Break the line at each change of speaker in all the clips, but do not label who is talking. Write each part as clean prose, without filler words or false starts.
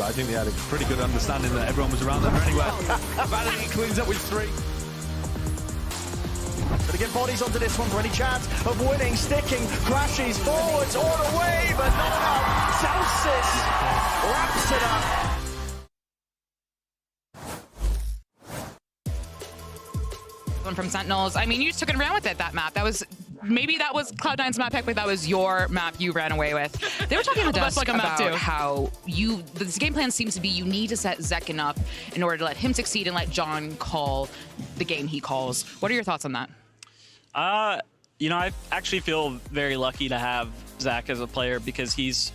but I think they had a pretty good understanding that everyone was around them anyway. Vanity cleans up with 3.
But again, bodies onto this one for any chance of winning, sticking, crashes forwards all the way, but not enough. Sacy wraps it up.
One from Sentinels. I mean, you just took it and ran with it, that map. Maybe that was Cloud9's map pick, but that was your map you ran away with. They were talking to us about how this game plan seems to be you need to set Zekken up in order to let him succeed and let John call the game he calls. What are your thoughts on that?
You know, I actually feel very lucky to have Zach as a player because he's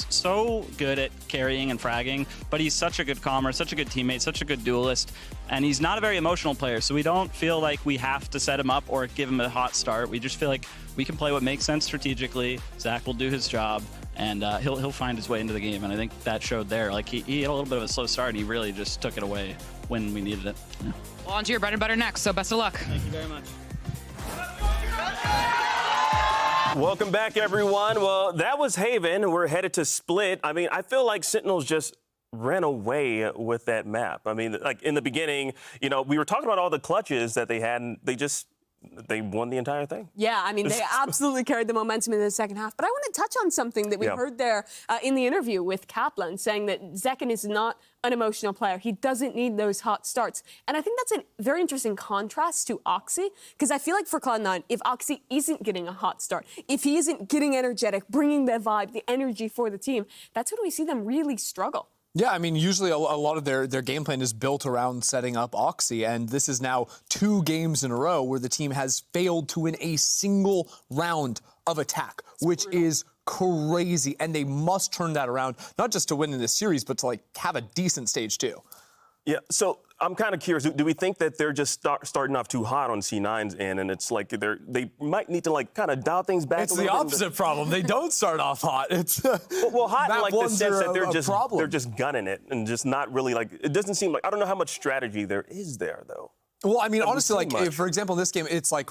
so good at carrying and fragging, but he's such a good commer, such a good teammate, such a good duelist, and he's not a very emotional player, so we don't feel like we have to set him up or give him a hot start. We just feel like we can play what makes sense strategically. Zach will do his job, and he'll find his way into the game, and I think that showed there. Like, he had a little bit of a slow start, and he really just took it away when we needed it. Yeah.
Well, on to your bread and butter next, so best of luck.
Thank you very much.
Welcome back, everyone. Well, that was Haven. We're headed to Split. I mean, I feel like Sentinels just ran away with that map. I mean, like in the beginning, you know, we were talking about all the clutches that they had, and they won the entire thing.
Yeah, I mean, they absolutely carried the momentum in the second half. But I want to touch on something that we heard there in the interview with Kaplan, saying that Zekken is not an emotional player. He doesn't need those hot starts. And I think that's a very interesting contrast to Oxy, because I feel like for Cloud9, if Oxy isn't getting a hot start, if he isn't getting energetic, bringing the vibe, the energy for the team, that's when we see them really struggle.
Yeah, I mean, usually a lot of their game plan is built around setting up Oxy, and this is now 2 games in a row where the team has failed to win a single round of attack, which is crazy, and they must turn that around, not just to win in this series, but to, like, have a decent stage, too.
Yeah, so I'm kind of curious. Do we think that they're just starting off too hot on C9's end, and it's like they might need to like kind of dial things back?
It's the opposite problem. They don't start off hot. It's
well, hot in like the sense that they're just gunning it and just not really like. It doesn't seem like I don't know how much strategy there is there though.
Well, I mean, honestly, like, for example, in this game, it's like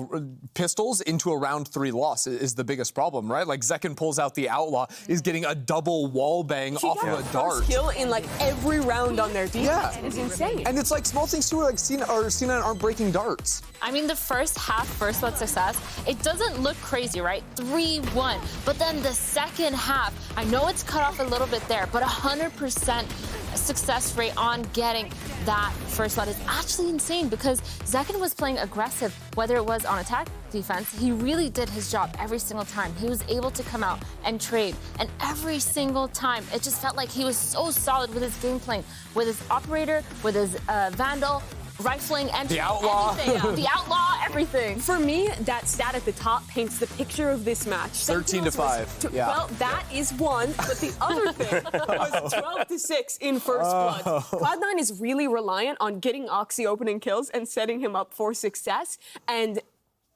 pistols into a round 3 loss is the biggest problem, right? Like, Zekken pulls out the Outlaw, is getting a double wall bang off of a dart.
First kill in, like, every round on their defense. Yeah. It's insane.
And it's like small things, too, like C9 aren't breaking darts.
I mean, the first half, first blood success, it doesn't look crazy, right? 3-1. But then the second half, I know it's cut off a little bit there, but 100% success rate on getting that first blood is actually insane because Zekken was playing aggressive, whether it was on attack, defense. He really did his job every single time. He was able to come out and trade. And every single time, it just felt like he was so solid with his game plan, with his operator, with his Vandal, rifling, and
the Outlaw.
The Outlaw, everything.
For me, that stat at the top paints the picture of this match.
13-5. Yeah.
Well, that is one, but the other thing was 12-6 in first blood. Cloud9 is really reliant on getting Oxy opening kills and setting him up for success, and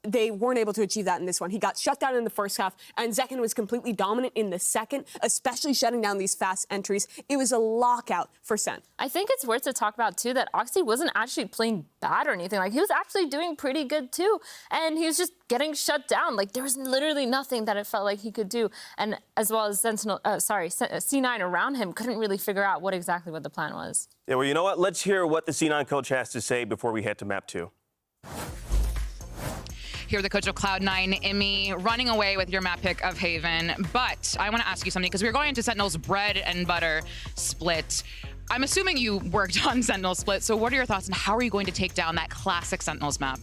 they weren't able to achieve that in this one. He got shut down in the first half, and Zekken was completely dominant in the second, especially shutting down these fast entries. It was a lockout for Sen.
I think it's worth to talk about, too, that Oxy wasn't actually playing bad or anything. Like, he was actually doing pretty good, too, and he was just getting shut down. Like, there was literally nothing that it felt like he could do, and as well as C9 around him couldn't really figure out what the plan was.
Yeah, well, you know what? Let's hear what the C9 coach has to say before we head to map 2.
Here, the coach of Cloud9, Emmy, running away with your map pick of Haven. But I want to ask you something, because we're going into Sentinel's bread and butter split. I'm assuming you worked on Sentinel split, so what are your thoughts on how are you going to take down that classic Sentinels map?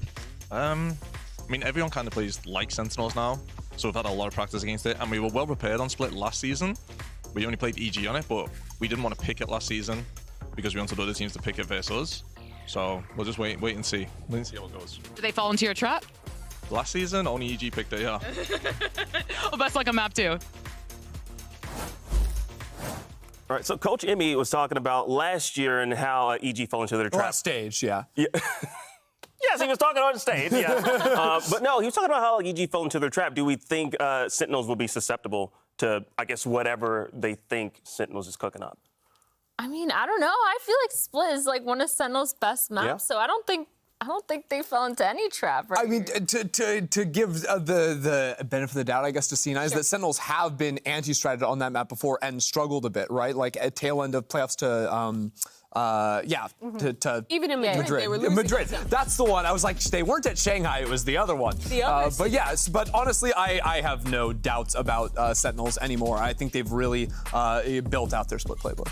I mean, everyone kind of plays like Sentinels now, so we've had a lot of practice against it, and we were well prepared on split last season. We only played EG on it, but we didn't want to pick it last season because we wanted other teams to pick it versus us. So we'll just wait and see. We'll see how it goes.
Did they fall into your trap?
Last season, only EG picked it, yeah.
Well, best luck on map 2.
All right, so Coach Emmy was talking about last year and how EG fell into their trap.
Last stage, yeah.
Yes, he was talking on stage, yeah. But no, he was talking about how EG fell into their trap. Do we think Sentinels will be susceptible to, I guess, whatever they think Sentinels is cooking up?
I mean, I don't know. I feel like Split is like one of Sentinel's best maps, so I don't think don't think they fell into any trap. Right
I mean, to give the benefit of the doubt, I guess, to C9 is that Sentinels have been anti-stratted on that map before and struggled a bit, right? Like at tail end of playoffs to
even in Madrid, they were losing.
Madrid, that's the one. I was like, they weren't at Shanghai, it was the other one. But yes, but honestly, I have no doubts about Sentinels anymore. I think they've really built out their split playbook.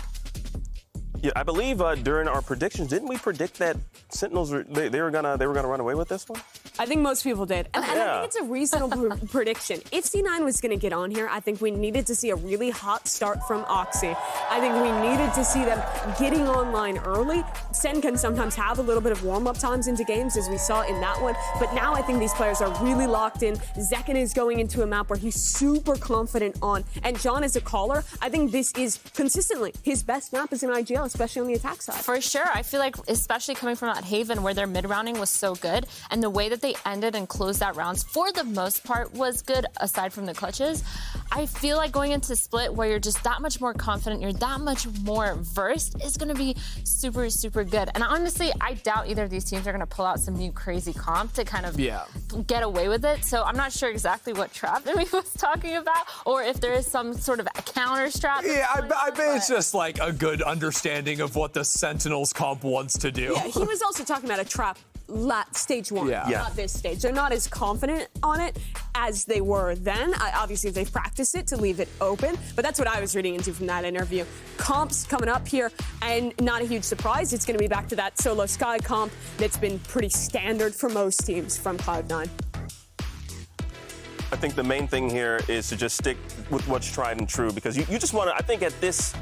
Yeah, I believe during our predictions, didn't we predict that Sentinels they were gonna run away with this one?
I think most people did. And I think it's a reasonable prediction. If C9 was going to get on here, I think we needed to see a really hot start from Oxy. I think we needed to see them getting online early. Sen can sometimes have a little bit of warm-up times into games, as we saw in that one. But now I think these players are really locked in. Zekken is going into a map where he's super confident on. And John, as a caller, I think this is consistently his best map as an IGL, especially on the attack side.
For sure. I feel like, especially coming from that Haven where their mid-rounding was so good, and the way that they ended and closed out rounds for the most part was good, aside from the clutches. I feel like going into Split where you're just that much more confident, you're that much more versed, is going to be super, super good. And honestly, I doubt either of these teams are going to pull out some new crazy comp to kind of get away with it. So I'm not sure exactly what trap that we was talking about, or if there is some sort of a counter strat.
Yeah, I bet it's just like a good understanding of what the Sentinels comp wants to do.
Yeah, he was also talking about a trap stage one, not this stage. They're not as confident on it as they were then. Obviously, they've practiced it to leave it open, but that's what I was reading into from that interview. Comps coming up here, and not a huge surprise, it's going to be back to that solo Sky comp that's been pretty standard for most teams from Cloud9.
I think the main thing here is to just stick with what's tried and true, because you just want to, I think at this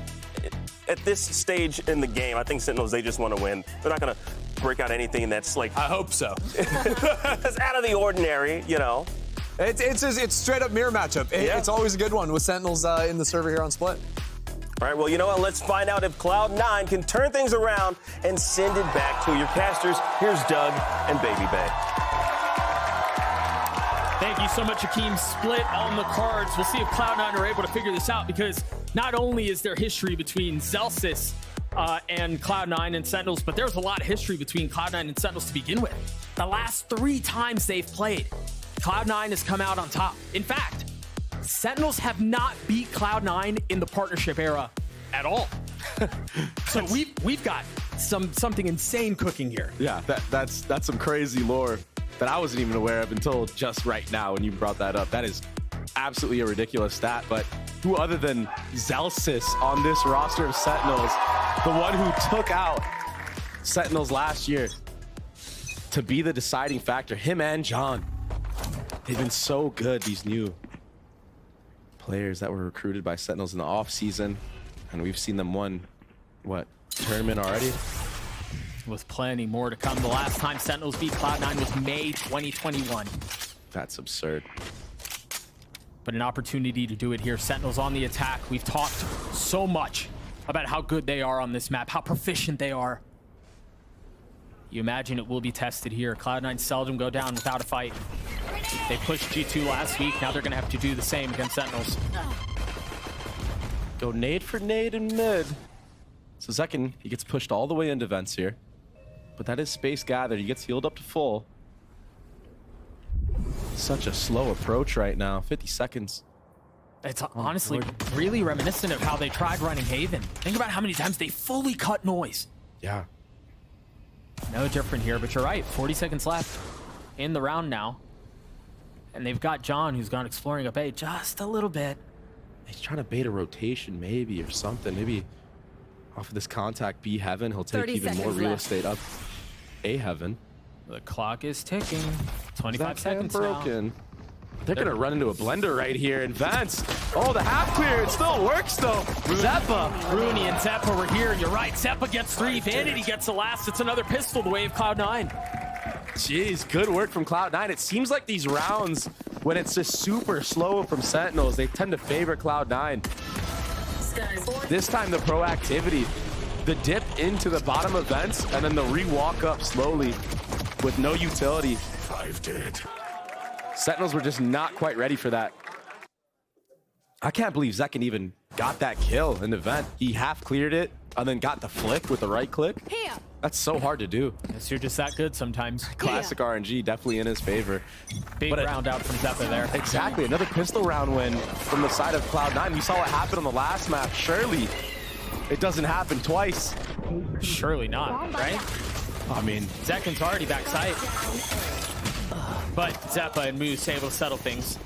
stage in the game, I think Sentinels, they just want to win. They're not going to break out anything that's like...
I hope so.
That's out of the ordinary, you know.
It's straight up mirror matchup. It's always a good one with Sentinels in the server here on Split.
All right, well, you know what? Let's find out if Cloud9 can turn things around and send it back to your casters. Here's Doug and Baby Bay.
Thank you so much, Akeem. Split on the cards. We'll see if Cloud9 are able to figure this out, because not only is there history between Zelsis and Cloud9 and Sentinels, but there's a lot of history between Cloud9 and Sentinels to begin with. The last 3 times they've played, Cloud9 has come out on top. In fact, Sentinels have not beat Cloud9 in the partnership era at all. So we've got something insane cooking here.
Yeah, that's some crazy lore that I wasn't even aware of until just right now when you brought that up. That is absolutely a ridiculous stat, but who other than Zelsis on this roster of Sentinels, the one who took out Sentinels last year to be the deciding factor, him and John. They've been so good, these new players that were recruited by Sentinels in the off season, and we've seen them win, what, tournament already?
With plenty more to come. The last time Sentinels beat Cloud9 was May 2021.
That's absurd.
But an opportunity to do it here. Sentinels on the attack. We've talked so much about how good they are on this map, how proficient they are. You imagine it will be tested here. Cloud9 seldom go down without a fight. They pushed G2 last week. Now they're going to have to do the same against Sentinels.
Go nade for nade in mid. So Zekken, he gets pushed all the way into vents here. But that is space gathered. He gets healed up to full. Such a slow approach right now. 50 seconds.
It's honestly really reminiscent of how they tried running Haven. Think about how many times they fully cut noise.
Yeah.
No different here, but you're right. 40 seconds left in the round now. And they've got John, who's gone exploring up A just a little bit.
He's trying to bait a rotation maybe or something. Maybe off of this contact B heaven, he'll take even more real estate up A heaven.
The clock is ticking. 25 seconds
broken. Now. They're going to run into a blender right here in vents. Oh, the half clear. It still works, though. Zeppa.
Rooney and Zeppa were here. You're right. Zeppa gets 3. Vanity gets the last. It's another pistol the way of Cloud9.
Jeez, good work from Cloud9. It seems like these rounds, when it's just super slow from Sentinels, they tend to favor Cloud9. This time, the proactivity, the dip into the bottom of vents, and then the re-walk up slowly with no utility.
5 dead.
Sentinels were just not quite ready for that. I can't believe Zekken even got that kill in the vent. He half cleared it and then got the flick with the right click. That's so hard to do.
Yes, you're just that good sometimes.
Classic RNG, definitely in his favor.
Big round out from Zeppa there.
Exactly, another pistol round win from the side of Cloud9. We saw what happened on the last map. Surely it doesn't happen twice.
Surely not, right?
I mean,
Zekken's already back sight. But Zeppa and Moose able to settle things.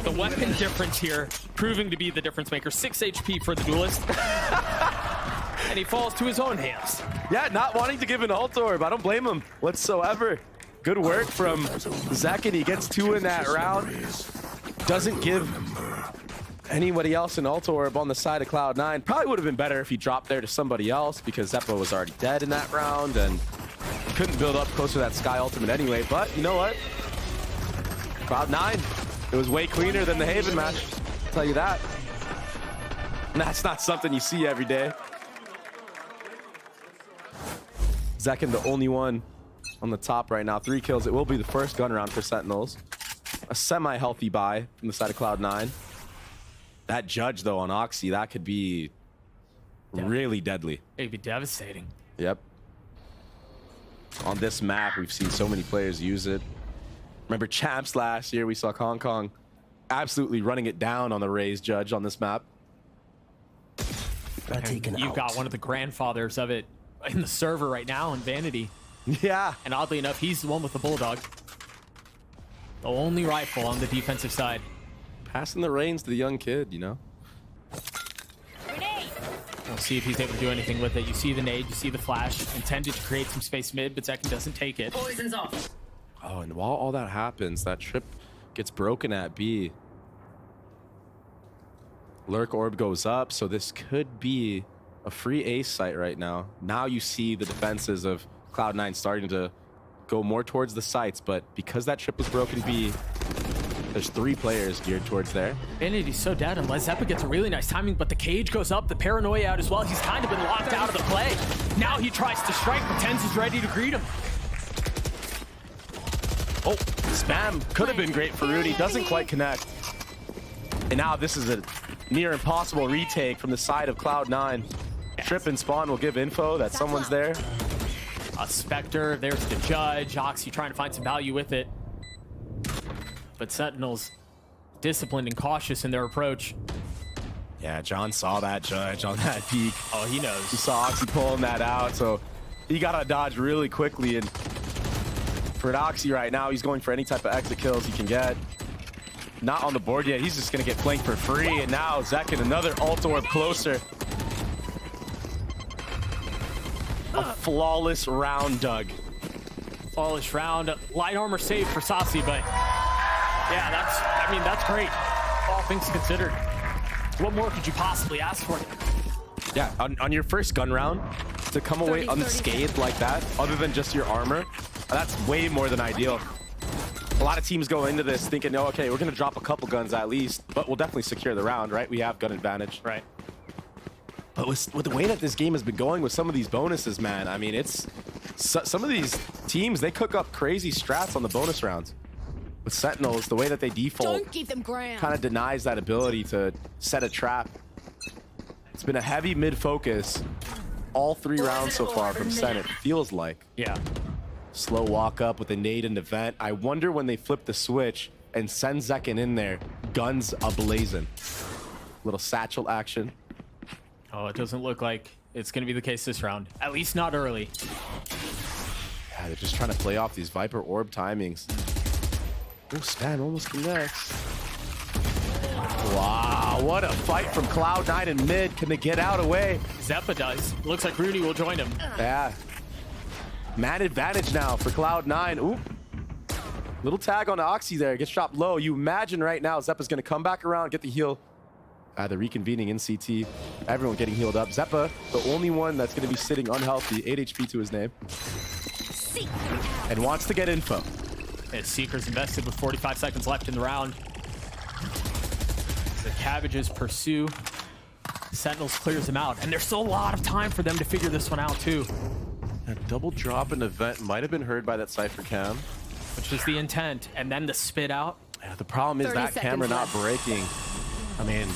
The weapon difference here, proving to be the difference maker. 6 HP for the duelist. And he falls to his own hands.
yeah, not wanting to give an ult orb. I don't blame him whatsoever. Good work from Zekken. He gets 2 in that round. Doesn't give anybody else an ult orb on the side of Cloud9. Probably would have been better if he dropped there to somebody else because Zeppa was already dead in that round and couldn't build up close to that Sky ultimate anyway. But you know what? Cloud9, it was way cleaner than the Haven match. I'll tell you that. And that's not something you see every day. Zekken, the only one on the top right now. 3 kills. It will be the first gun round for Sentinels. A semi-healthy buy from the side of Cloud9. That judge, though, on Oxy, that could be really deadly.
It'd be devastating.
Yep. On this map, we've seen so many players use it. Remember Champs last year, we saw Kong Kong absolutely running it down on the Raze judge on this map.
You've got one of the grandfathers of it in the server right now in Vanity.
Yeah.
And oddly enough, he's the one with the Bulldog. The only rifle on the defensive side.
Passing the reins to the young kid, you know?
We'll see if he's able to do anything with it. You see the nade, you see the flash. Intended to create some space mid, but Zekken doesn't take it.
Poison's off.
Oh, and while all that happens, that trip gets broken at B. Lurk orb goes up, so this could be a free ace site right now. Now you see the defenses of Cloud9 starting to go more towards the sites, but because that trip was broken B, there's 3 players geared towards there.
Vanity's so dead unless Zeppa gets a really nice timing, but the cage goes up, the paranoia out as well. He's kind of been locked out of the play. Now he tries to strike, pretends he's ready to greet him.
Oh, spam could have been great for Rudy. Doesn't quite connect. And now this is a near impossible retake from the side of Cloud9. Trip and spawn will give info that someone's there.
A Spectre, there's the judge. Oxy trying to find some value with it. But Sentinels disciplined and cautious in their approach.
Yeah, John saw that judge on that peak.
Oh, he knows.
He saw Oxy pulling that out, so he got to dodge really quickly. And for Oxy right now, he's going for any type of exit kills he can get. Not on the board yet. He's just going to get flanked for free. And now Zekken, another ult orb closer. A flawless round, Doug.
Flawless round. Light armor save for Sacy, but yeah, that's great. All things considered. What more could you possibly ask for?
Yeah, on your first gun round, to come away unscathed like that, other than just your armor, that's way more than ideal. A lot of teams go into this thinking, oh, okay, we're going to drop a couple guns at least, but we'll definitely secure the round, right? We have gun advantage.
Right.
But with the way that this game has been going with some of these bonuses, man, I mean, it's some of these teams, they cook up crazy strats on the bonus rounds. With Sentinels, the way that they default kind of denies that ability to set a trap. It's been a heavy mid focus all 3 rounds so far from Sen, it feels like.
Yeah.
Slow walk up with a nade in the vent. I wonder when they flip the switch and send Zekken in there, guns ablazing. Little satchel action.
Oh, it doesn't look like it's going to be the case this round. At least not early.
Yeah, they're just trying to play off these Viper orb timings. Oh, Stan almost connects. Wow, what a fight from Cloud9 in mid. Can they get out away?
Zeppa does. Looks like Rudy will join him.
Yeah. Man advantage now for Cloud9. Ooh. Little tag on Oxy there. Gets dropped low. You imagine right now Zeppa's going to come back around, get the heal. The reconvening in CT. Everyone getting healed up. Zeppa, the only one that's going to be sitting unhealthy. 8 HP to his name. And wants to get info.
His Seeker's invested with 45 seconds left in the round. The Cabbages pursue. Sentinels clears him out. And there's still a lot of time for them to figure this one out, too.
A double drop in event might have been heard by that Cypher cam.
Which was the intent. And then the spit out.
Yeah, the problem is that camera not breaking. I mean,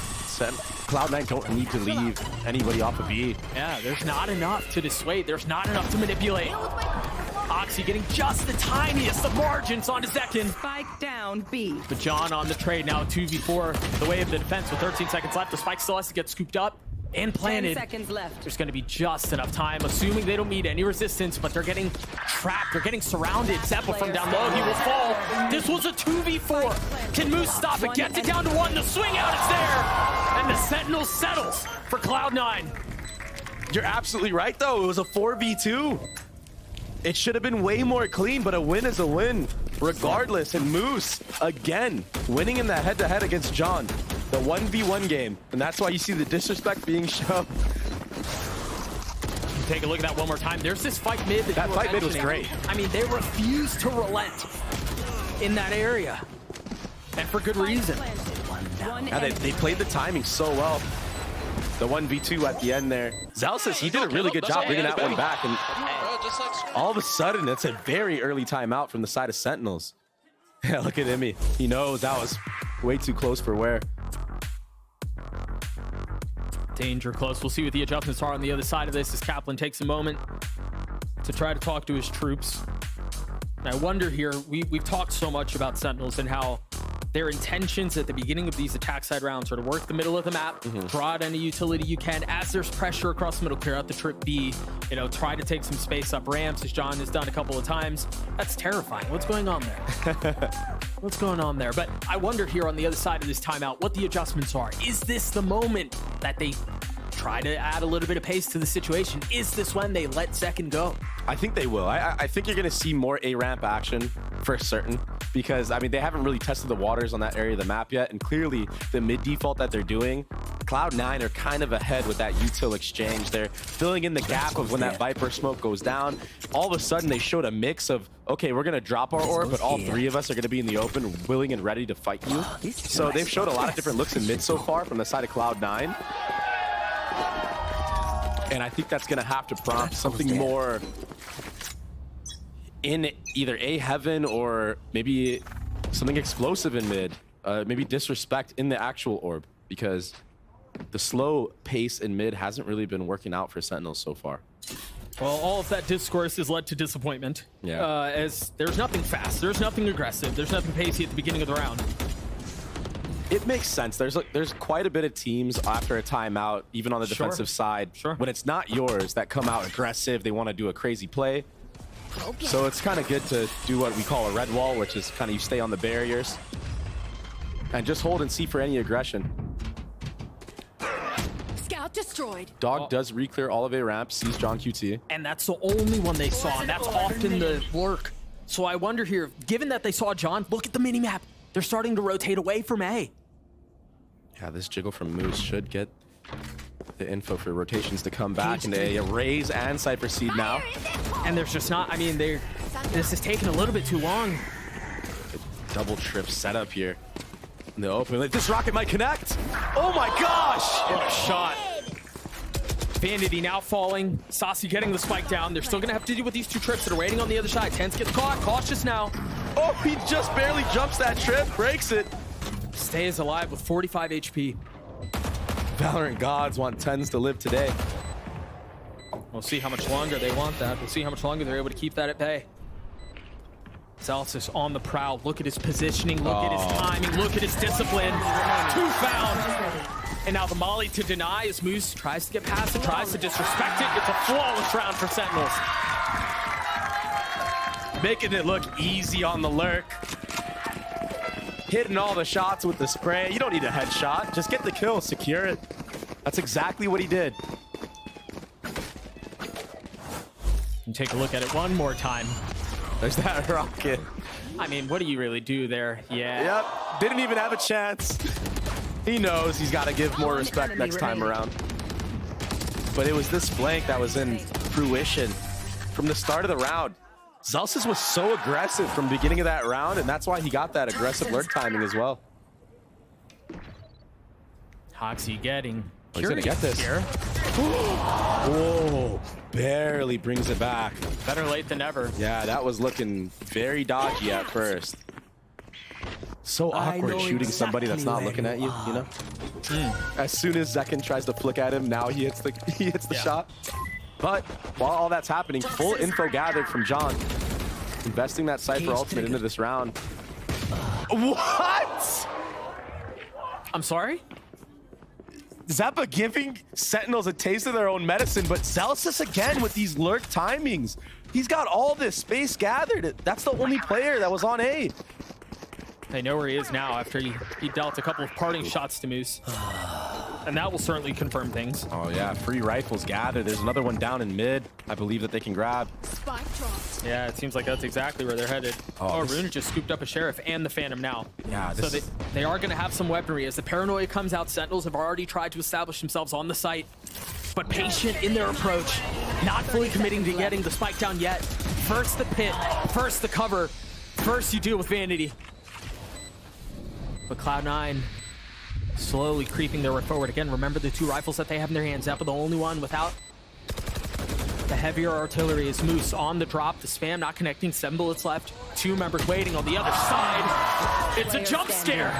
Cloud9 don't need to leave anybody off of B.
Yeah, there's not enough to dissuade. There's not enough to manipulate. Oxy getting just the tiniest of margins onto Zekken.
Spike down B.
But John on the trade now, 2v4, the way of the defense with 13 seconds left. The spike still has to get scooped up and planted.
10 seconds left.
There's going to be just enough time, assuming they don't meet any resistance, but they're getting trapped. They're getting surrounded. Zeppa from down low, he will fall. This was a 2v4. Can Moose stop it? Gets it down to 1. The swing out is there. And the Sentinel settles for Cloud9.
You're absolutely right, though. It was a 4v2. It should have been way more clean, but a win is a win, regardless. And Moose, again, winning in that head-to-head against John. The 1v1 game. And that's why you see the disrespect being shown.
Take a look at that one more time. There's this fight mid that
fight mid was great.
I mean, they refuse to relent in that area. And for good reason.
Yeah, they played the timing so well. The 1v2 at the end there. Zalsis, he did a really good job bringing that one back. And all of a sudden, it's a very early timeout from the side of Sentinels. Yeah, look at him. He knows that was way too close for wear.
Danger close. We'll see what the adjustments are on the other side of this as Kaplan takes a moment to try to talk to his troops. And I wonder here, we've talked so much about Sentinels and how their intentions at the beginning of these attack side rounds are to work the middle of the map, draw out any utility you can. As there's pressure across the middle, clear out the trip B, you know, try to take some space up ramps, as John has done a couple of times. That's terrifying. What's going on there? What's going on there? But I wonder here on the other side of this timeout what the adjustments are. Is this the moment that they try to add a little bit of pace to the situation? Is this when they let Zekken go?
I think they will. I think you're going to see more A-ramp action for certain because, I mean, they haven't really tested the waters on that area of the map yet. And clearly, the mid-default that they're doing, Cloud9 are kind of ahead with that util exchange. They're filling in the gap of when that Viper smoke goes down. All of a sudden, they showed a mix of, okay, we're going to drop our orb, but all three of us are going to be in the open, willing and ready to fight you. So they've showed a lot of different looks in mid so far from the side of Cloud9. And I think that's going to have to prompt something more in either A heaven or maybe something explosive in mid. Maybe disrespect in the actual orb, because the slow pace in mid hasn't really been working out for Sentinels so far.
Well, all of that discourse has led to disappointment.
Yeah.
As there's nothing fast, there's nothing aggressive, there's nothing pacey at the beginning of the round.
It makes sense. There's quite a bit of teams after a timeout, even on the defensive side, when it's not yours, that come out aggressive. They want to do a crazy play. So it's kind of good to do what we call a red wall, which is kind of you stay on the barriers and just hold and see for any aggression.
Scout destroyed.
Dog does re-clear all of A ramp, sees John QT.
And that's the only one they saw, and that's often the lurk. So I wonder here, given that they saw John, look at the mini-map. They're starting to rotate away from A.
Yeah, this jiggle from Moose should get the info for rotations to come back into A. Raise and Cypher Seed now.
And there's just not, I mean, this is taking a little bit too long.
Double trip setup here in the open. This rocket might connect. Oh my gosh!
What a shot. Vanity now falling. Sacy getting the spike down. They're still going to have to deal with these two trips that are waiting on the other side. Tens gets caught. Cautious now.
Oh, he just barely jumps that trip. Breaks it.
Stays alive with 45 HP.
VALORANT gods want Tens to live today.
We'll see how much longer they want that. We'll see how much longer they're able to keep that at bay. Zalsis on the prowl. Look at his positioning. Look at his timing. Look at his discipline. Two found. And now the molly to deny as Moose tries to get past it, tries to disrespect it. It's a flawless round for Sentinels.
Making it look easy on the lurk. Hitting all the shots with the spray. You don't need a headshot. Just get the kill, secure it. That's exactly what he did.
And take a look at it one more time.
There's that rocket.
I mean, what do you really do there? Yeah.
Yep, didn't even have a chance. He knows he's got to give more respect next time around. But it was this flank that was in fruition from the start of the round. Zalsis was so aggressive from the beginning of that round, and that's why he got that aggressive lurk timing as well.
Hoxie getting
he's gonna get this. Here. Whoa, barely brings it back.
Better late than never.
Yeah, that was looking very dodgy at first. So awkward shooting somebody that's not looking at you, you know? As soon as Zekken tries to flick at him, now he hits the shot. But while all that's happening, full info gathered from John. Investing that Cypher ultimate into this round. What?
I'm sorry?
Zeppa giving Sentinels a taste of their own medicine, but Celsius again with these lurk timings. He's got all this space gathered. That's the only player that was on A.
They know where he is now after he dealt a couple of parting shots to Moose. And that will certainly confirm things.
Oh yeah, free rifles gathered. There's another one down in mid, I believe, that they can grab.
Yeah, it seems like that's exactly where they're headed. Oh, Rune just scooped up a Sheriff and the Phantom now.
Yeah,
so they are going to have some weaponry. As the paranoia comes out, Sentinels have already tried to establish themselves on the site, but patient in their approach, not fully committing to getting the spike down yet. First the pit, first the cover, first you deal with Vanity. But Cloud9 slowly creeping their way forward. Again, remember the two rifles that they have in their hands. Zeppa the only one without the heavier artillery is Moose on the drop. The spam not connecting, 7 bullets left. 2 members waiting on the other side. It's a jump scare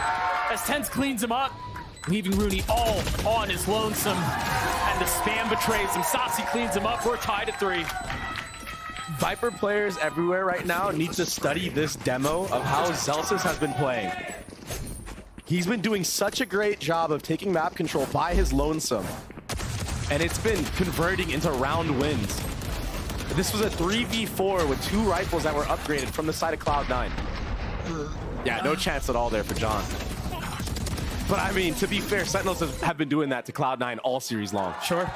as Tens cleans him up, leaving Rooney all on his lonesome. And the spam betrays him. Sacy cleans him up. We're tied at 3.
Viper players everywhere right now need to study this demo of how Celsius has been playing. He's been doing such a great job of taking map control by his lonesome, and it's been converting into round wins. This was a 3v4 with 2 rifles that were upgraded from the side of Cloud9. Yeah, no chance at all there for John. But I mean, to be fair, Sentinels have been doing that to Cloud9 all series long.
Sure.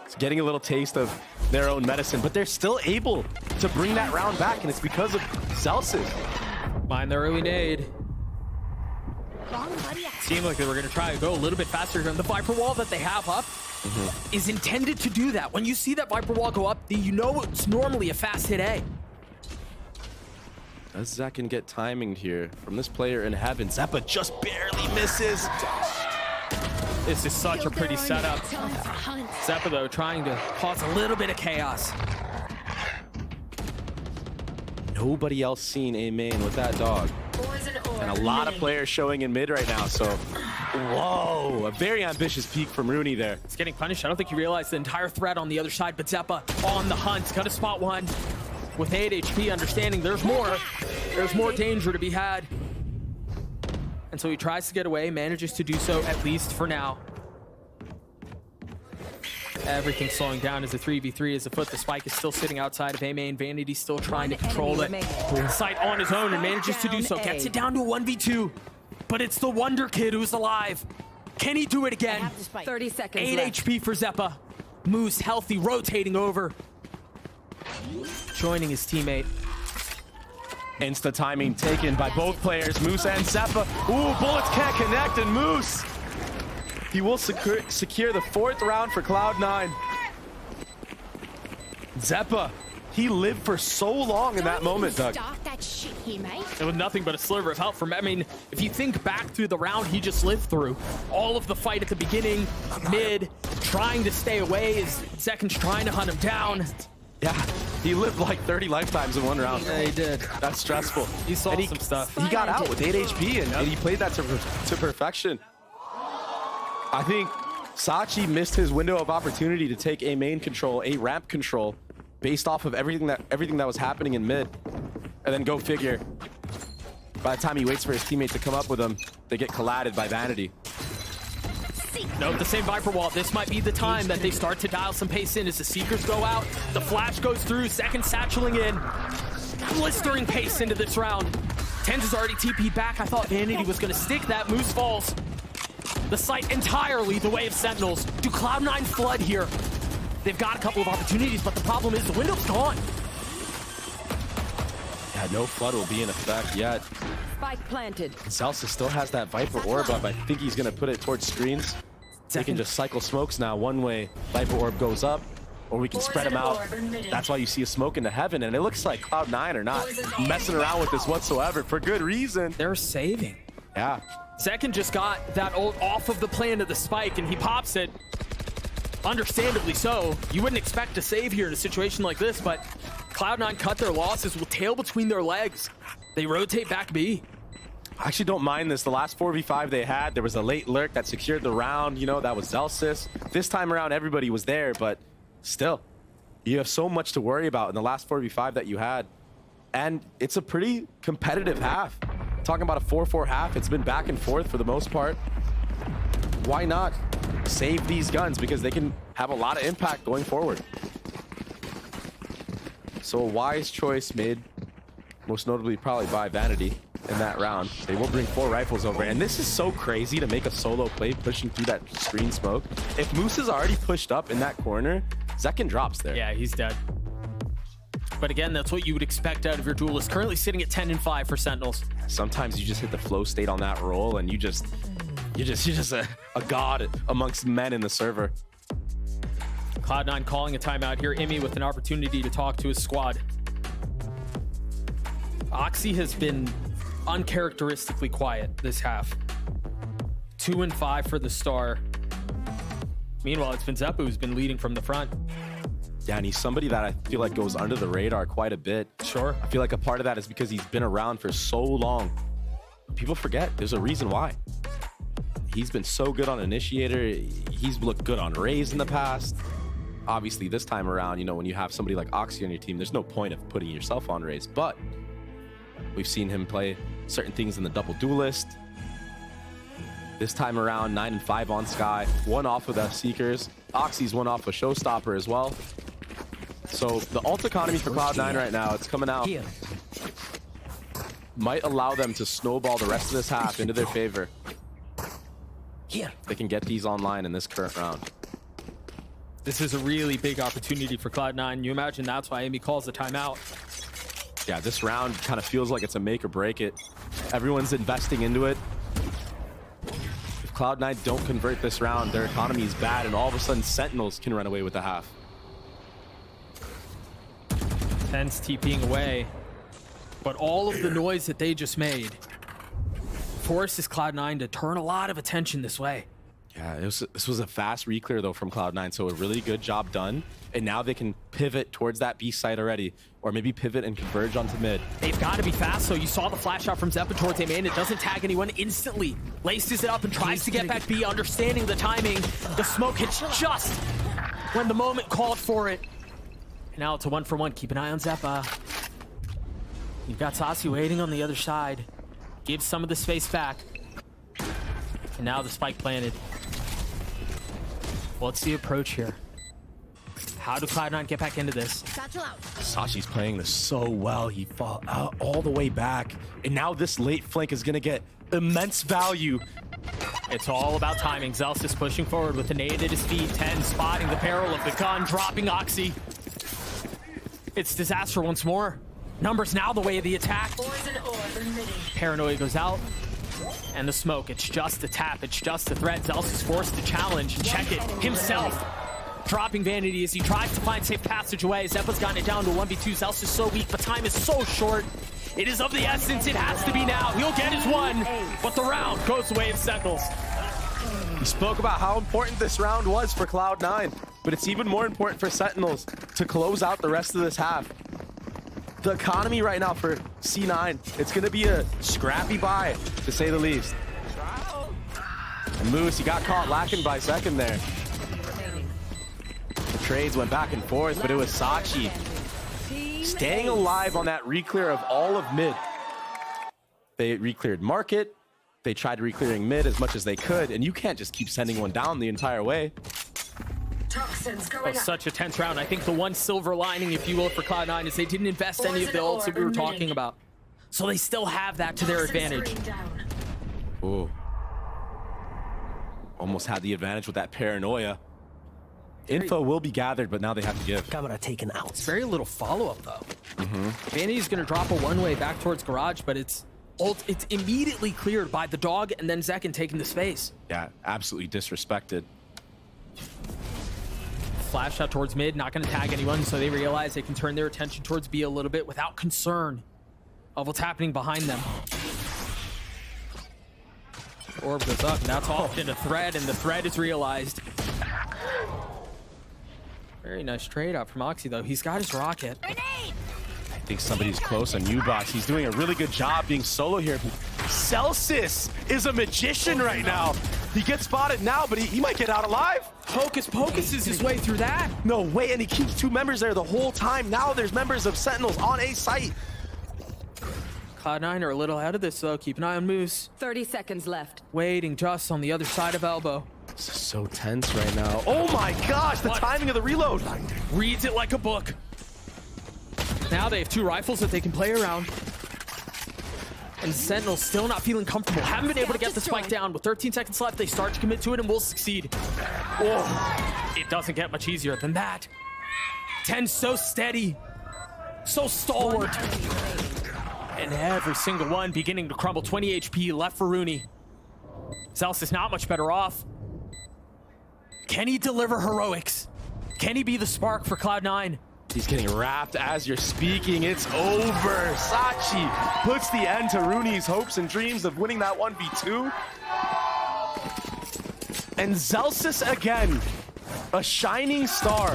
It's getting a little taste of their own medicine, but they're still able to bring that round back, and it's because of Celsius.
Mind the early nade. Seemed like they were going to try to go a little bit faster here. And the Viper wall that they have up is intended to do that. When you see that Viper wall go up, you know it's normally a fast hit A.
Does Zekken get timing here from this player in heaven? Zeppa just barely misses.
This is such a pretty setup. Zeppa, though, trying to cause a little bit of chaos.
Nobody else seen a main with that dog. And a lot of players showing in mid right now, so whoa, a very ambitious peek from Rooney there.
It's getting punished. I don't think he realized the entire threat on the other side, but Zeppa on the hunt. Gonna spot one with 8 HP, understanding there's more danger to be had. And so he tries to get away, manages to do so, at least for now. Everything slowing down as the 3v3 is afoot. The spike is still sitting outside of A main. Vanity still trying to control it. Sight on his own and manages to do so. Gets it down to a 1v2. But it's the Wonder Kid who's alive. Can he do it again?
30 seconds
8
left.
HP for Zeppa. Moose healthy, rotating over. Joining his teammate.
Insta timing taken by both players, Moose and Zeppa. Ooh, bullets can't connect, and Moose, he will secure the 4th round for Cloud9. Zeppa, he lived for so long in that moment, Doug.
And with nothing but a sliver of help from, I mean, if you think back through the round he just lived through, all of the fight at the beginning, mid, trying to stay away as Zekken's trying to hunt him down.
Yeah, he lived like 30 lifetimes in one round.
Yeah, he did.
That's stressful.
He saw some stuff.
He got out with 8 HP, and he played that to perfection. I think Sacy missed his window of opportunity to take a main control, a ramp control, based off of everything that was happening in mid. And then go figure, by the time he waits for his teammate to come up with him, they get collided by Vanity.
Note the same Viper wall. This might be the time that they start to dial some pace in as the Seekers go out. The flash goes through, Zekken satcheling in. Blistering pace into this round. Tens is already TP'd back. I thought Vanity was gonna stick that. Moose falls. The site entirely the way of Sentinels. Do Cloud9 flood here? They've got a couple of opportunities, but the problem is the window's gone.
Yeah, no flood will be in effect yet.
Spike planted.
Celsius still has that Viper orb up. I think he's gonna put it towards screens. They can just cycle smokes now. One way Viper orb goes up, or we can spread them out. That's why you see a smoke into heaven, and it looks like Cloud9 are not messing around with this whatsoever, for good reason.
They're saving.
Yeah.
Zekken just got that old off of the plan of the spike, and he pops it. Understandably so. You wouldn't expect to save here in a situation like this, but Cloud9 cut their losses with tail between their legs. They rotate back B.
I actually don't mind this. The last 4v5 they had, there was a late lurk that secured the round. You know, that was Zelsis. This time around, everybody was there, but still, you have so much to worry about in the last 4v5 that you had. And it's a pretty competitive half. Talking about a 4-4 half, it's been back and forth for the most part. Why not save these guns? Because they can have a lot of impact going forward. So a wise choice made, most notably probably by Vanity in that round. They will bring 4 rifles over. And this is so crazy to make a solo play pushing through that screen smoke. If Moose is already pushed up in that corner, Zekken drops there.
Yeah, he's dead. But again, that's what you would expect out of your duelist. Currently sitting at 10-5 for Sentinels.
Sometimes you just hit the flow state on that roll and you're just a god amongst men in the server.
Cloud9 calling a timeout here. Imi with an opportunity to talk to his squad. Oxy has been uncharacteristically quiet this half. 2-5 for the Star. Meanwhile, it's been Zeppu who's been leading from the front.
Yeah, and he's somebody that I feel like goes under the radar quite a bit.
Sure.
I feel like a part of that is because he's been around for so long. People forget there's a reason why. He's been so good on Initiator. He's looked good on Raze in the past. Obviously, this time around, you know, when you have somebody like Oxy on your team, there's no point of putting yourself on Raze. But we've seen him play certain things in the double duelist. This time around, 9-5 on Sky. 1 off with Seekers. Oxy's 1 off with Showstopper as well. So the ult economy for Cloud9 right now, it's coming out. Might allow them to snowball the rest of this half into their favor. They can get these online in this current round.
This is a really big opportunity for Cloud9. You imagine that's why Amy calls the timeout.
Yeah, this round kind of feels like it's a make or break it. Everyone's investing into it. If Cloud9 don't convert this round, their economy is bad, and all of a sudden Sentinels can run away with the half.
Tense TPing away. But all of the noise that they just made forces Cloud9 to turn a lot of attention this way.
Yeah, this was a fast reclear though from Cloud9, so a really good job done. And now they can pivot towards that B site already, or maybe pivot and converge onto mid.
They've got to be fast, so you saw the flash shot from Zeppen towards A main. It doesn't tag anyone instantly. Laces it up and tries to get back B, understanding the timing. The smoke hits just when the moment called for it. And now it's a 1-for-1. Keep an eye on Zeppa. You've got Sacy waiting on the other side. Gives some of the space back. And now the spike planted. What's the approach here? How do Cloud9 get back into this?
Sacy's playing this so well. He fought out all the way back. And now this late flank is going to get immense value.
It's all about timing. Zels is pushing forward with a nade at his feet. 10 spotting the barrel of the gun, dropping Oxy. It's disaster once more. Numbers now the way of the attack. Paranoia goes out. And the smoke, it's just a tap, it's just a threat. Zels is forced to challenge and check it himself. Dropping Vanity as he tries to find safe passageway. Zeppa's gotten it down to 1v2. Zels is so weak, but time is so short. It is of the essence, it has to be now. He'll get his one, but the round goes the way of Sentinels.
He spoke about how important this round was for Cloud9, but it's even more important for Sentinels to close out the rest of this half. The economy right now for C9, it's going to be a scrappy buy, to say the least. And Moose, he got caught lacking by Zekken there. The trades went back and forth, but it was Sacy staying alive on that reclear of all of mid. They recleared market. They tried reclearing mid as much as they could, and you can't just keep sending one down the entire way.
Oh, such a tense round. I think the one silver lining, if you will, for Cloud9 is they didn't invest any of the ults that we were talking about. So they still have that to their advantage.
Ooh. Almost had the advantage with that paranoia. Info will be gathered, but now they have to give.
Camera taken out.
It's very little follow-up, though. Vanity's going to drop a one-way back towards Garage, but it's immediately cleared by the dog and then Zekken taking the space.
Yeah, absolutely disrespected.
Flash out towards mid, not going to tag anyone, so they realize they can turn their attention towards B a little bit without concern of what's happening behind them. Orb goes up, and that's often a threat, and the threat is realized. Very nice trade out from Oxy, though. He's got his rocket.
I think somebody's close on U-Box. He's doing a really good job being solo here. Celsius is a magician right now. He gets spotted now, but he might get out alive.
Hocus Pocus is his way through that.
No way, and he keeps 2 members there the whole time. Now there's members of Sentinels on A site.
Cloud9 are a little ahead of this, though. Keep an eye on Moose.
30 seconds left.
Waiting just on the other side of Elbow.
This is so tense right now. Oh my gosh, the timing of the reload.
Reads it like a book. Now they have 2 rifles that they can play around. And Sentinels still not feeling comfortable. Haven't been able to get the spike down. With 13 seconds left, they start to commit to it and will succeed. Oh, it doesn't get much easier than that. 10 so steady, so stalwart. And every single one beginning to crumble. 20 HP left for Rooney. Celsius not much better off. Can he deliver heroics? Can he be the spark for Cloud9?
He's getting wrapped as you're speaking. It's over. Sacy puts the end to Rooney's hopes and dreams of winning that 1v2. And Celsius again, a shining star.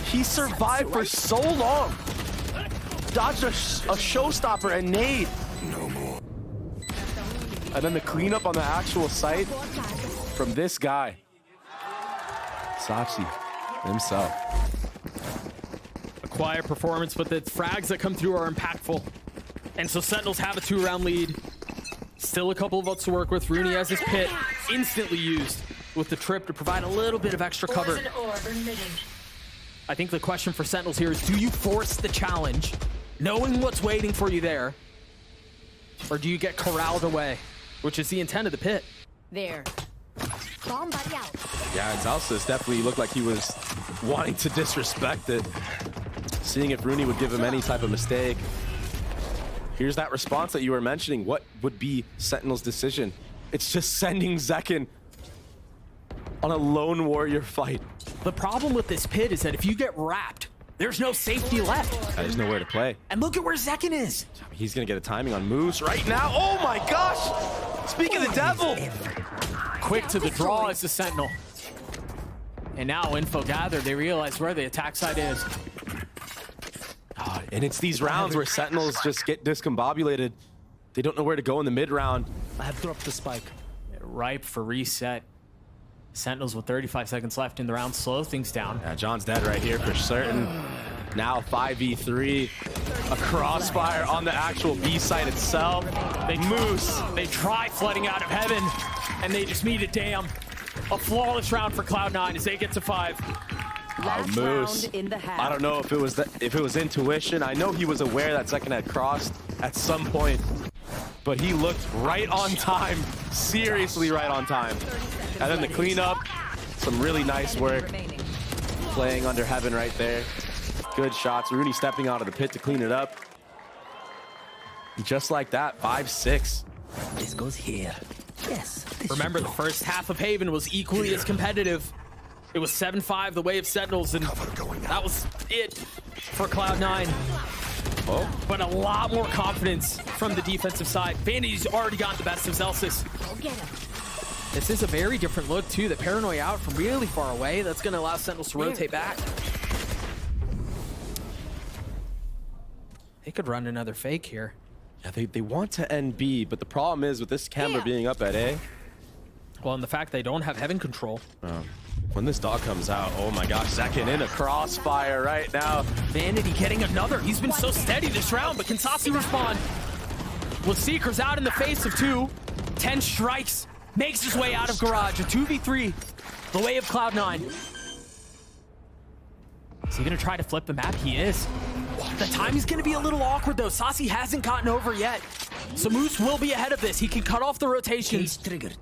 He survived for so long. Dodged a showstopper and nade. No more. And then the cleanup on the actual site from this guy, Sacy himself.
A quiet performance, but the frags that come through are impactful. And so Sentinels have a 2-round lead. Still a couple of votes to work with. Rooney has his pit instantly used with the trip to provide a little bit of extra cover. I think the question for Sentinels here is, do you force the challenge, knowing what's waiting for you there? Or do you get corralled away, which is the intent of the pit?
There. Bomb buddy out.
Yeah, and Celsius definitely looked like he was wanting to disrespect it, seeing if Rooney would give him any type of mistake. Here's that response that you were mentioning. What would be Sentinel's decision? It's just sending Zekken on a lone warrior fight.
The problem with this pit is that if you get wrapped, there's no safety left.
There's nowhere to play.
And look at where Zekken is.
He's gonna get a timing on Moose right now. Oh my gosh! Speak of the devil!
Quick to the draw is the Sentinel. And now info gathered, they realize where the attack side is.
And it's these rounds where Sentinels just get discombobulated. They don't know where to go in the mid round.
I have dropped the spike.
Ripe for reset. Sentinels with 35 seconds left in the round slow things down.
Yeah, John's dead right here for certain. Now 5v3. A crossfire on the actual B site itself.
They try flooding out of heaven, and they just meet a damn. A flawless round for Cloud9 as they get to 5.
Moose. I don't know if it was intuition. I know he was aware that Zekken had crossed at some point, but he looked right on time. Seriously right on time. And then the cleanup, some really nice work. Playing under heaven right there. Good shots. Rooney stepping out of the pit to clean it up. Just like that, 5-6.
This goes here. Yes.
Remember, the first half of Haven was equally as competitive. It was 7-5 the way of Sentinels, and that was it for Cloud9.
Oh.
But a lot more confidence from the defensive side. Vanity's already gotten the best of Celsius. This is a very different look, too. The paranoia out from really far away. That's going to allow Sentinels to rotate back. They could run another fake here.
Yeah, they want to end B, but the problem is with this camera being up at A.
Well, and the fact they don't have heaven control.
When this dog comes out, oh my gosh, Zekken in a crossfire right now.
Vanity getting another. He's been so steady this round, but can Sacy respond? With Seekers out in the face of 2. 10 strikes. Makes his way out of garage. A 2v3. The way of Cloud9. Is he going to try to flip the map? He is. The timing's going to be a little awkward, though. Sacy hasn't gotten over yet. So Moose will be ahead of this. He can cut off the rotations.
Cage triggered.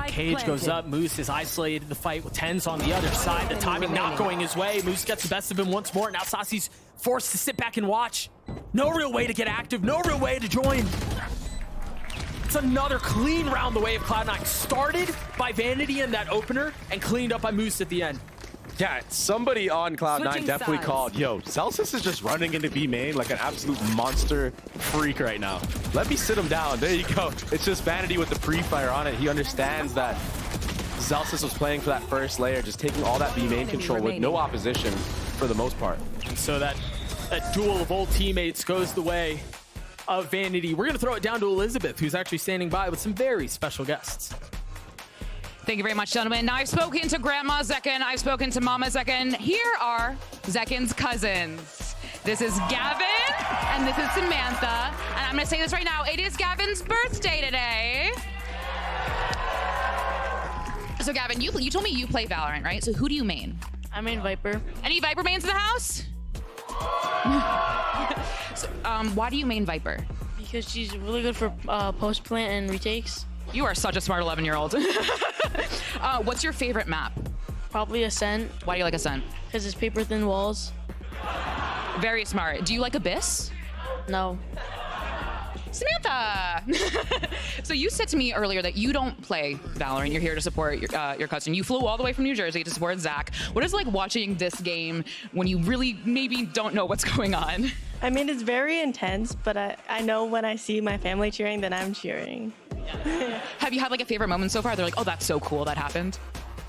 Cage goes up. Moose is isolated in the fight with 10s on the other side. The timing not going his way. Moose gets the best of him once more. Now Sacy's forced to sit back and watch. No real way to get active. No real way to join. It's another clean round the way of Cloud9. Started by Vanity in that opener and cleaned up by Moose at the end.
Yeah, somebody on Cloud9 definitely called, yo, Celsius is just running into B main like an absolute monster freak right now. Let me sit him down. There you go. It's just Vanity with the pre-fire on it. He understands that Celsius was playing for that first layer, just taking all that B main control with no opposition. for the most part.
So that duel of old teammates goes the way of Vanity. We're going to throw it down to Elizabeth, who's actually standing by with some very special guests.
Thank you very much, gentlemen. Now, I've spoken to Grandma Zekken. I've spoken to Mama Zekken. Here are Zekken's cousins. This is Gavin, and this is Samantha. And I'm going to say this right now. It is Gavin's birthday today. So, Gavin, you told me you play Valorant, right? So who do you main?
I main Viper.
Any Viper mains in the house? So, why do you main Viper?
Because she's really good for post plant and retakes.
You are such a smart 11-year-old. What's your favorite map?
Probably Ascent.
Why do you like Ascent?
Because it's paper thin walls.
Very smart. Do you like Abyss?
No.
Samantha! So you said to me earlier that you don't play Valorant. You're here to support your cousin. You flew all the way from New Jersey to support Zach. What is it like watching this game when you really maybe don't know what's going on?
I mean, it's very intense, but I know when I see my family cheering, then I'm cheering.
Have you had like a favorite moment so far? They're like, oh, that's so cool that happened.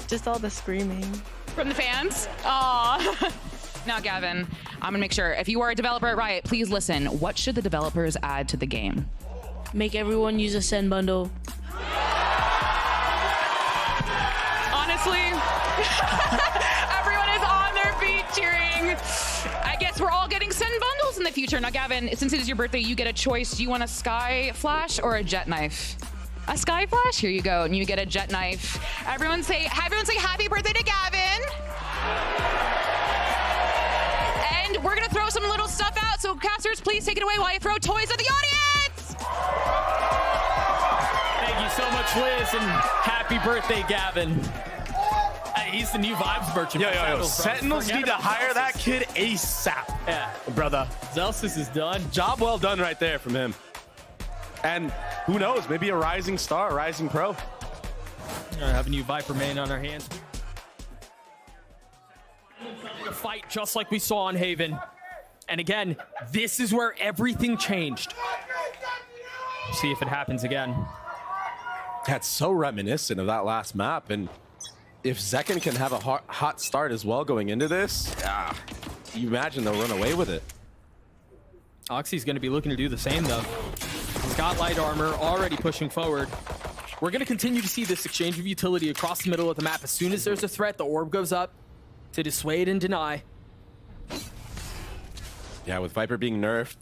Just all the screaming.
From the fans? Aww. Now, Gavin, I'm gonna make sure, if you are a developer at Riot, please listen. What should the developers add to the game?
Make everyone use a send bundle.
Honestly, everyone is on their feet cheering. I guess we're all getting send bundles in the future. Now, Gavin, since it is your birthday, you get a choice. Do you want a sky flash or a jet knife? A sky flash? Here you go, and you get a jet knife. Everyone say happy birthday to Gavin. And we're gonna throw some little stuff out, so casters, please take it away while I throw toys at the audience!
Thank you so much, Liz, and happy birthday, Gavin. He's the new vibes merchant.
Yo. Sentinels need to hire that kid ASAP.
Yeah.
Brother.
Zelsis is done.
Job well done right there from him. And who knows, maybe a rising star, a rising pro.
We're gonna have a new Viper main on our hands. A fight just like we saw on Haven. And again, this is where everything changed. See if it happens again.
That's so reminiscent of that last map. And if Zekken can have a hot start as well going into this, you imagine they'll run away with it.
Oxy's going to be looking to do the same, though. He's got light armor, already pushing forward. We're going to continue to see this exchange of utility across the middle of the map. As soon as there's a threat, the orb goes up to dissuade and deny.
Yeah, with Viper being nerfed,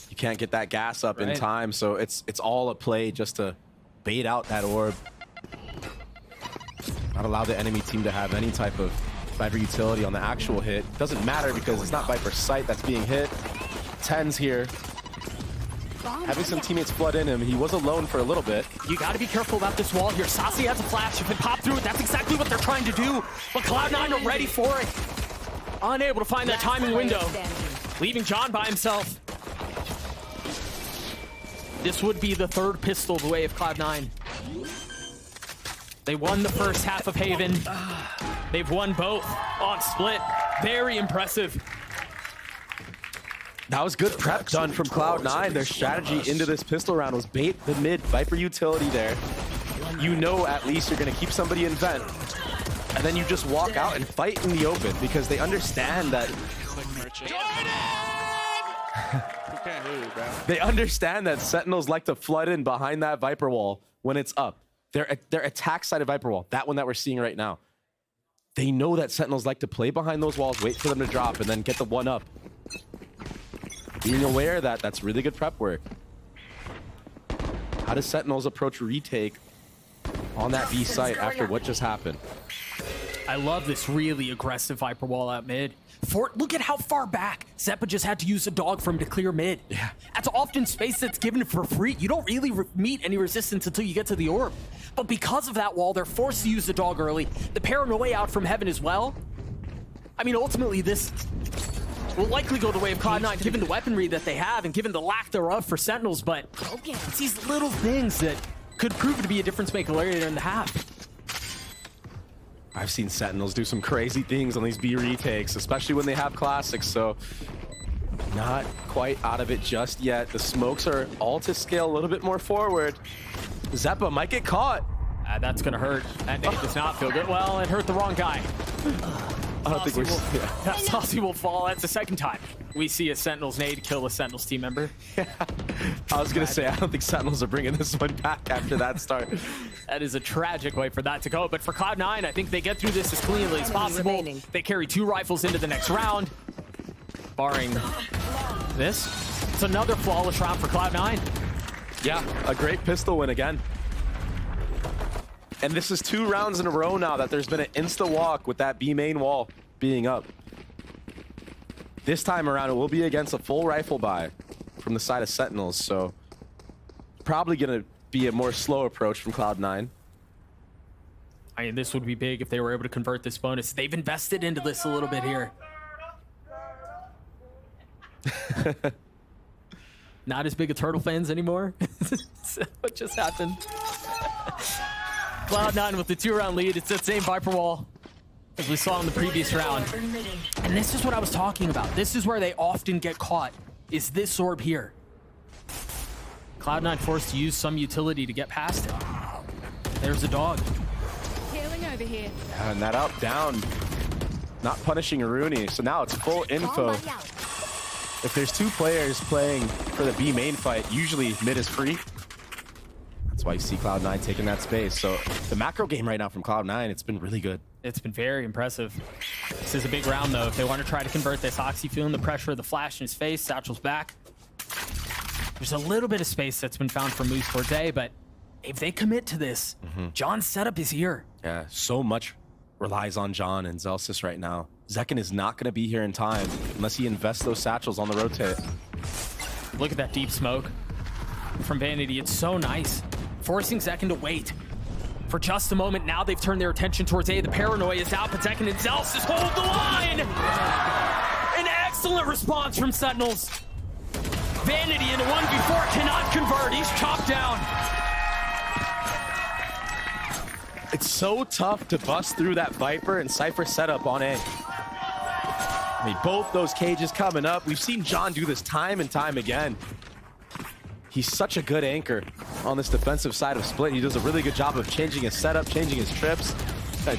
you can't get that gas up in time, so it's all a play just to bait out that orb. Not allow the enemy team to have any type of Viper utility on the actual hit. Doesn't matter because it's not Viper's sight that's being hit. 10's here. Having some teammates flood in him, he was alone for a little bit.
You got to be careful about this wall here. Sacy has a flash. If it popped through it, that's exactly what they're trying to do. But Cloud9 are ready for it. Unable to find that timing window. Leaving John by himself. This would be the third pistol the way of Cloud9. They won the first half of Haven. They've won both on Split. Very impressive.
That was good prep done from Cloud9. Their strategy into this pistol round was bait the mid, Viper utility there. You know at least you're going to keep somebody in vent. And then you just walk out and fight in the open because they understand that... They understand that Sentinels like to flood in behind that Viper wall when it's up. Their attack side of Viper wall, that one that we're seeing right now. They know that Sentinels like to play behind those walls, wait for them to drop, and then get the one up. Being aware of that, that's really good prep work. How does Sentinels approach retake on that B site after what just happened?
I love this really aggressive Viper wall out mid. Look at how far back Zeppa just had to use a dog for him to clear mid.
Yeah.
That's often space that's given for free. You don't really meet any resistance until you get to the orb. But because of that wall, they're forced to use the dog early. The paranoia out from heaven as well. I mean, ultimately, this will likely go the way of Cloud9, given the weaponry that they have and given the lack thereof for Sentinels. But it's these little things that could prove to be a difference maker later in the half.
I've seen Sentinels do some crazy things on these B retakes, especially when they have classics, so not quite out of it just yet. The smokes are all to scale a little bit more forward. Zeppa might get caught.
That's gonna hurt. That nade does not feel good. Well, it hurt the wrong guy.
I don't think we're...
Sacy will fall. That's the second time we see a Sentinels nade kill a Sentinels team member.
Yeah. I was going to say, I don't think Sentinels are bringing this one back after that start.
That is a tragic way for that to go. But for Cloud9, I think they get through this as cleanly as possible. They carry 2 rifles into the next round. Barring this, it's another flawless round for Cloud9.
Yeah, a great pistol win again. And this is 2 rounds in a row now that there's been an insta-walk with that B main wall being up. This time around, it will be against a full rifle buy from the side of Sentinels, so probably going to be a more slow approach from Cloud9.
I mean, this would be big if they were able to convert this bonus. They've invested into this a little bit here. Not as big of Turtle fans anymore. What just happened? Cloud9 with the 2-round lead. It's that same Viper wall as we saw in the previous round. And this is what I was talking about. This is where they often get caught, is this orb here. Cloud9 forced to use some utility to get past it. There's a dog.
Healing over here.
And that up, down. Not punishing Rooney, so now it's full info. If there's 2 players playing for the B main fight, usually mid is free. That's why you see Cloud9 taking that space. So the macro game right now from Cloud9, it's been really good.
It's been very impressive. This is a big round, though. If they want to try to convert this, Oxy feeling the pressure of the flash in his face. Satchel's back. There's a little bit of space that's been found for Moose towards A, but if they commit to this, John's setup is here.
Yeah, so much relies on John and Zelsis right now. Zekken is not going to be here in time unless he invests those satchels on the rotate.
Look at that deep smoke from Vanity. It's so nice. Forcing Zekken to wait for just a moment. Now they've turned their attention towards A. The paranoia is out, but Zekken and Zelsis hold the line. An excellent response from Sentinels. Vanity in a 1v4 cannot convert. He's chopped down.
It's so tough to bust through that Viper and Cypher setup on A. I mean, both those cages coming up. We've seen John do this time and time again. He's such a good anchor on this defensive side of Split. He does a really good job of changing his setup, changing his trips.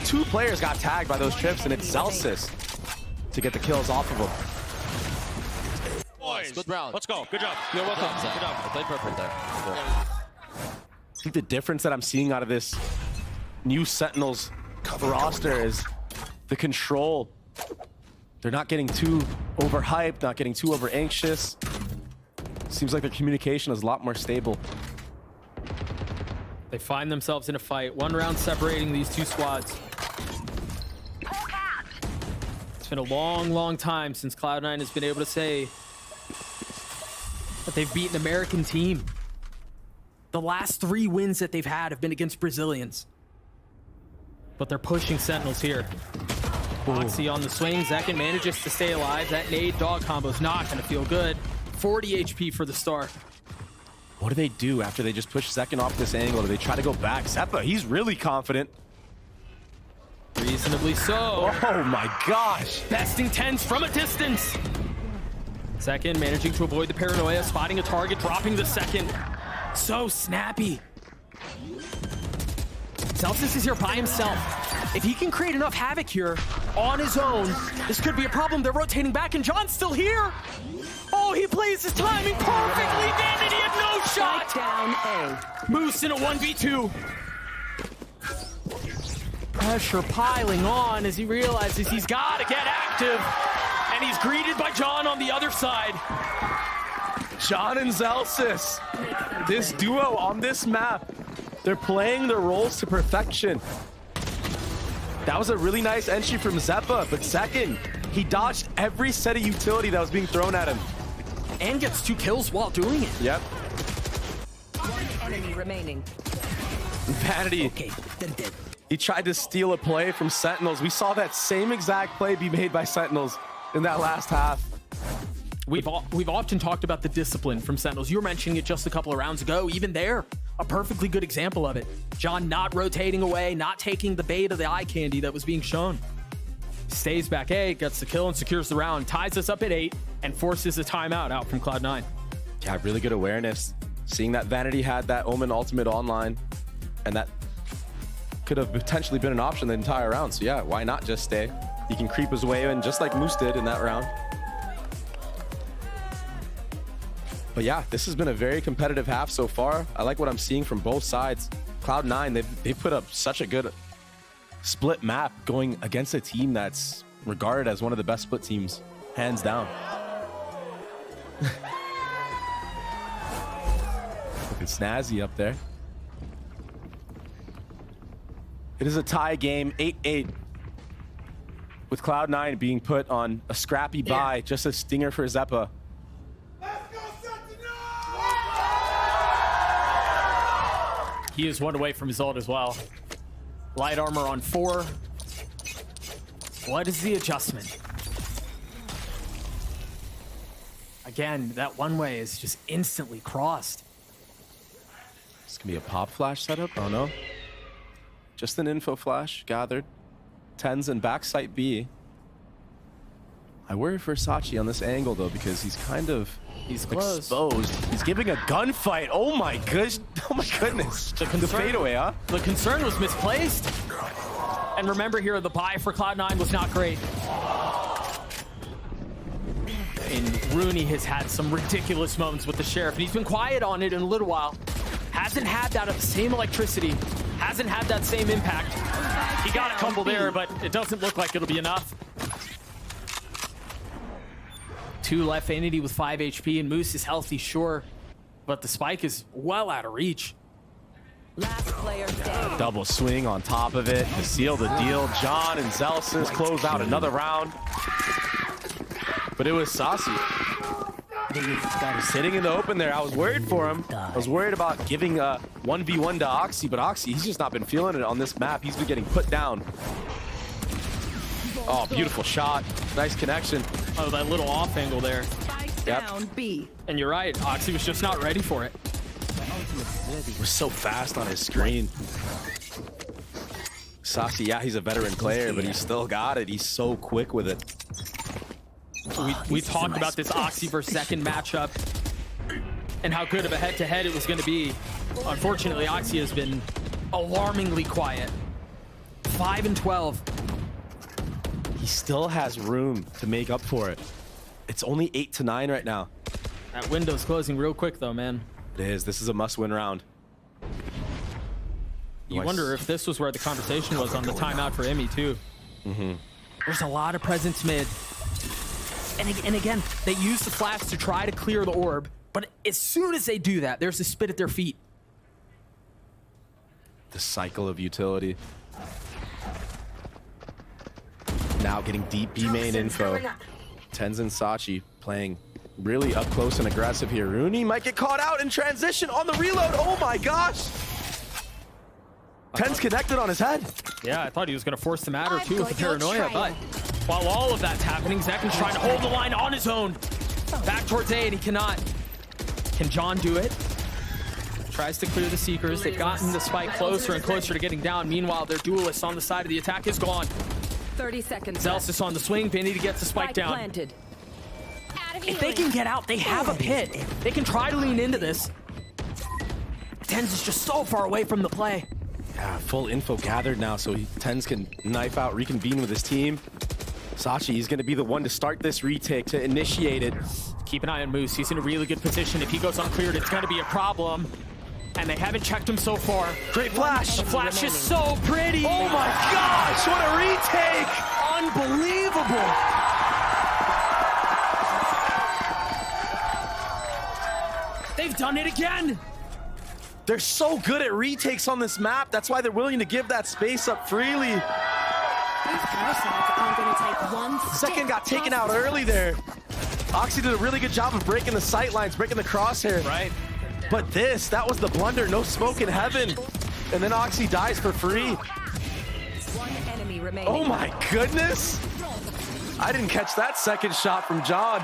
2 players got tagged by those trips, and it's Zelsis to get the kills off of him.
Boys, good round.
Let's go. Good job.
You're welcome.
Good job.
I played perfect there.
I think the difference that I'm seeing out of this new Sentinels roster is the control. They're not getting too overhyped, not getting too over anxious. Seems like their communication is a lot more stable.
They find themselves in a fight. 1 round separating these 2 squads. It's been a long, long time since Cloud9 has been able to say that they've beaten an American team. The last 3 wins that they've had have been against Brazilians. But they're pushing Sentinels here. Oxy on the swing. Zekken manages to stay alive. That nade dog combo is not going to feel good. 40 HP for the start.
What do they do after they just push Zekken off this angle? Do they try to go back? Zeppa, he's really confident.
Reasonably so.
Oh my gosh.
Besting 10s from a distance. Zekken managing to avoid the paranoia, spotting a target, dropping the second. So snappy. Zelsis is here by himself. If he can create enough havoc here on his own, this could be a problem. They're rotating back, and John's still here. Oh, he plays his timing perfectly. Vanity had no shot.
Down A.
Moose in a 1v2. Pressure piling on as he realizes he's got to get active. And he's greeted by John on the other side.
John and Zelsis. This duo on this map. They're playing their roles to perfection. That was a really nice entry from Zeppa, but Zekken, he dodged every set of utility that was being thrown at him.
And gets 2 kills while doing it.
Yep.
1 enemy remaining.
Vanity.
Okay, then dead.
He tried to steal a play from Sentinels. We saw that same exact play be made by Sentinels in that last half.
We've often talked about the discipline from Sentinels. You were mentioning it just a couple of rounds ago. Even there, a perfectly good example of it. John not rotating away, not taking the bait of the eye candy that was being shown. Stays back A, gets the kill and secures the round, ties us up at 8, and forces a timeout out from Cloud9.
Yeah, really good awareness. Seeing that Vanity had that Omen ultimate online, and that could have potentially been an option the entire round. So yeah, why not just stay? He can creep his way in just like Moose did in that round. But yeah, this has been a very competitive half so far. I like what I'm seeing from both sides. Cloud9, they've put up such a good split map going against a team that's regarded as one of the best split teams, hands down. Looking snazzy up there. It is a tie game, 8-8. With Cloud9 being put on a scrappy bye, just a stinger for Zeppa.
He is one away from his ult as well. Light armor on 4. What is the adjustment? Again, that one way is just instantly crossed.
This can be a pop flash setup. Oh no. Just an info flash gathered. Tens and backside B. I worry for Sacy on this angle though, because he's kind of exposed. He's giving a gunfight. Oh my gosh. Oh my goodness. The fadeaway, huh?
The concern was misplaced. And remember here, the buy for Cloud9 was not great. And Rooney has had some ridiculous moments with the Sheriff, and he's been quiet on it in a little while. Hasn't had that same electricity. Hasn't had that same impact. He got a couple there, but it doesn't look like it'll be enough. 2 left, Vanity with 5 HP, and Moose is healthy, sure, but the spike is well out of reach.
Last player standing.
Double swing on top of it to seal the deal. John and Zelsis close out another round. But it was Sacy. Sitting in the open there. I was worried for him. I was worried about giving a 1v1 to Oxy, but Oxy, he's just not been feeling it on this map. He's been getting put down. Oh, beautiful shot. Nice connection.
Oh, that little off angle there.
Down B.
And you're right, Oxy was just not ready for it.
He was so fast on his screen. Sacy, yeah, he's a veteran player, but he's still got it. He's so quick with it.
We talked about this Oxy versus Zekken matchup and how good of a head-to-head it was going to be. Unfortunately, Oxy has been alarmingly quiet. 5-12.
He still has room to make up for it. It's only 8-9 right now.
That window's closing real quick, though, man.
It is. This is a must-win round.
You wonder if this was where the conversation was on the timeout for Emmy, too. There's a lot of presence mid. And again, they use the flash to try to clear the orb, but as soon as they do that, there's a spit at their feet.
The cycle of utility. Now getting deep B main info. Tens and Sacy playing really up close and aggressive here. Rooney might get caught out in transition on the reload. Oh my gosh. Tens connected on his head.
Yeah, I thought he was going to force the matter too with the paranoia, but while all of that's happening, Zekken's trying to hold the line on his own. Back towards A, and he cannot. Can John do it? Tries to clear the Seekers. They've gotten the spike closer and closer to getting down. Meanwhile, their duelist on the side of the attack is gone.
30 seconds.
Zelsis on the swing. They need to get the spike down.
Planted.
If they can get out, they have a pit. They can try to lean into this. Tens is just so far away from the play.
Yeah, full info gathered now, so Tens can knife out, reconvene with his team. Sacy, he's going to be the one to start this retake, to initiate it.
Keep an eye on Moose. He's in a really good position. If he goes uncleared, it's going to be a problem. And they haven't checked him so far.
Great flash.
The flash is so pretty.
Oh my gosh, what a retake.
Unbelievable. They've done it again.
They're so good at retakes on this map. That's why they're willing to give that space up freely. Zekken got taken out early there. Oxy did a really good job of breaking the sight lines, breaking the crosshair.
Right.
But that was the blunder. No smoke in heaven. And then Oxy dies for free.
One enemy remaining.
Oh my goodness. I didn't catch that second shot from John.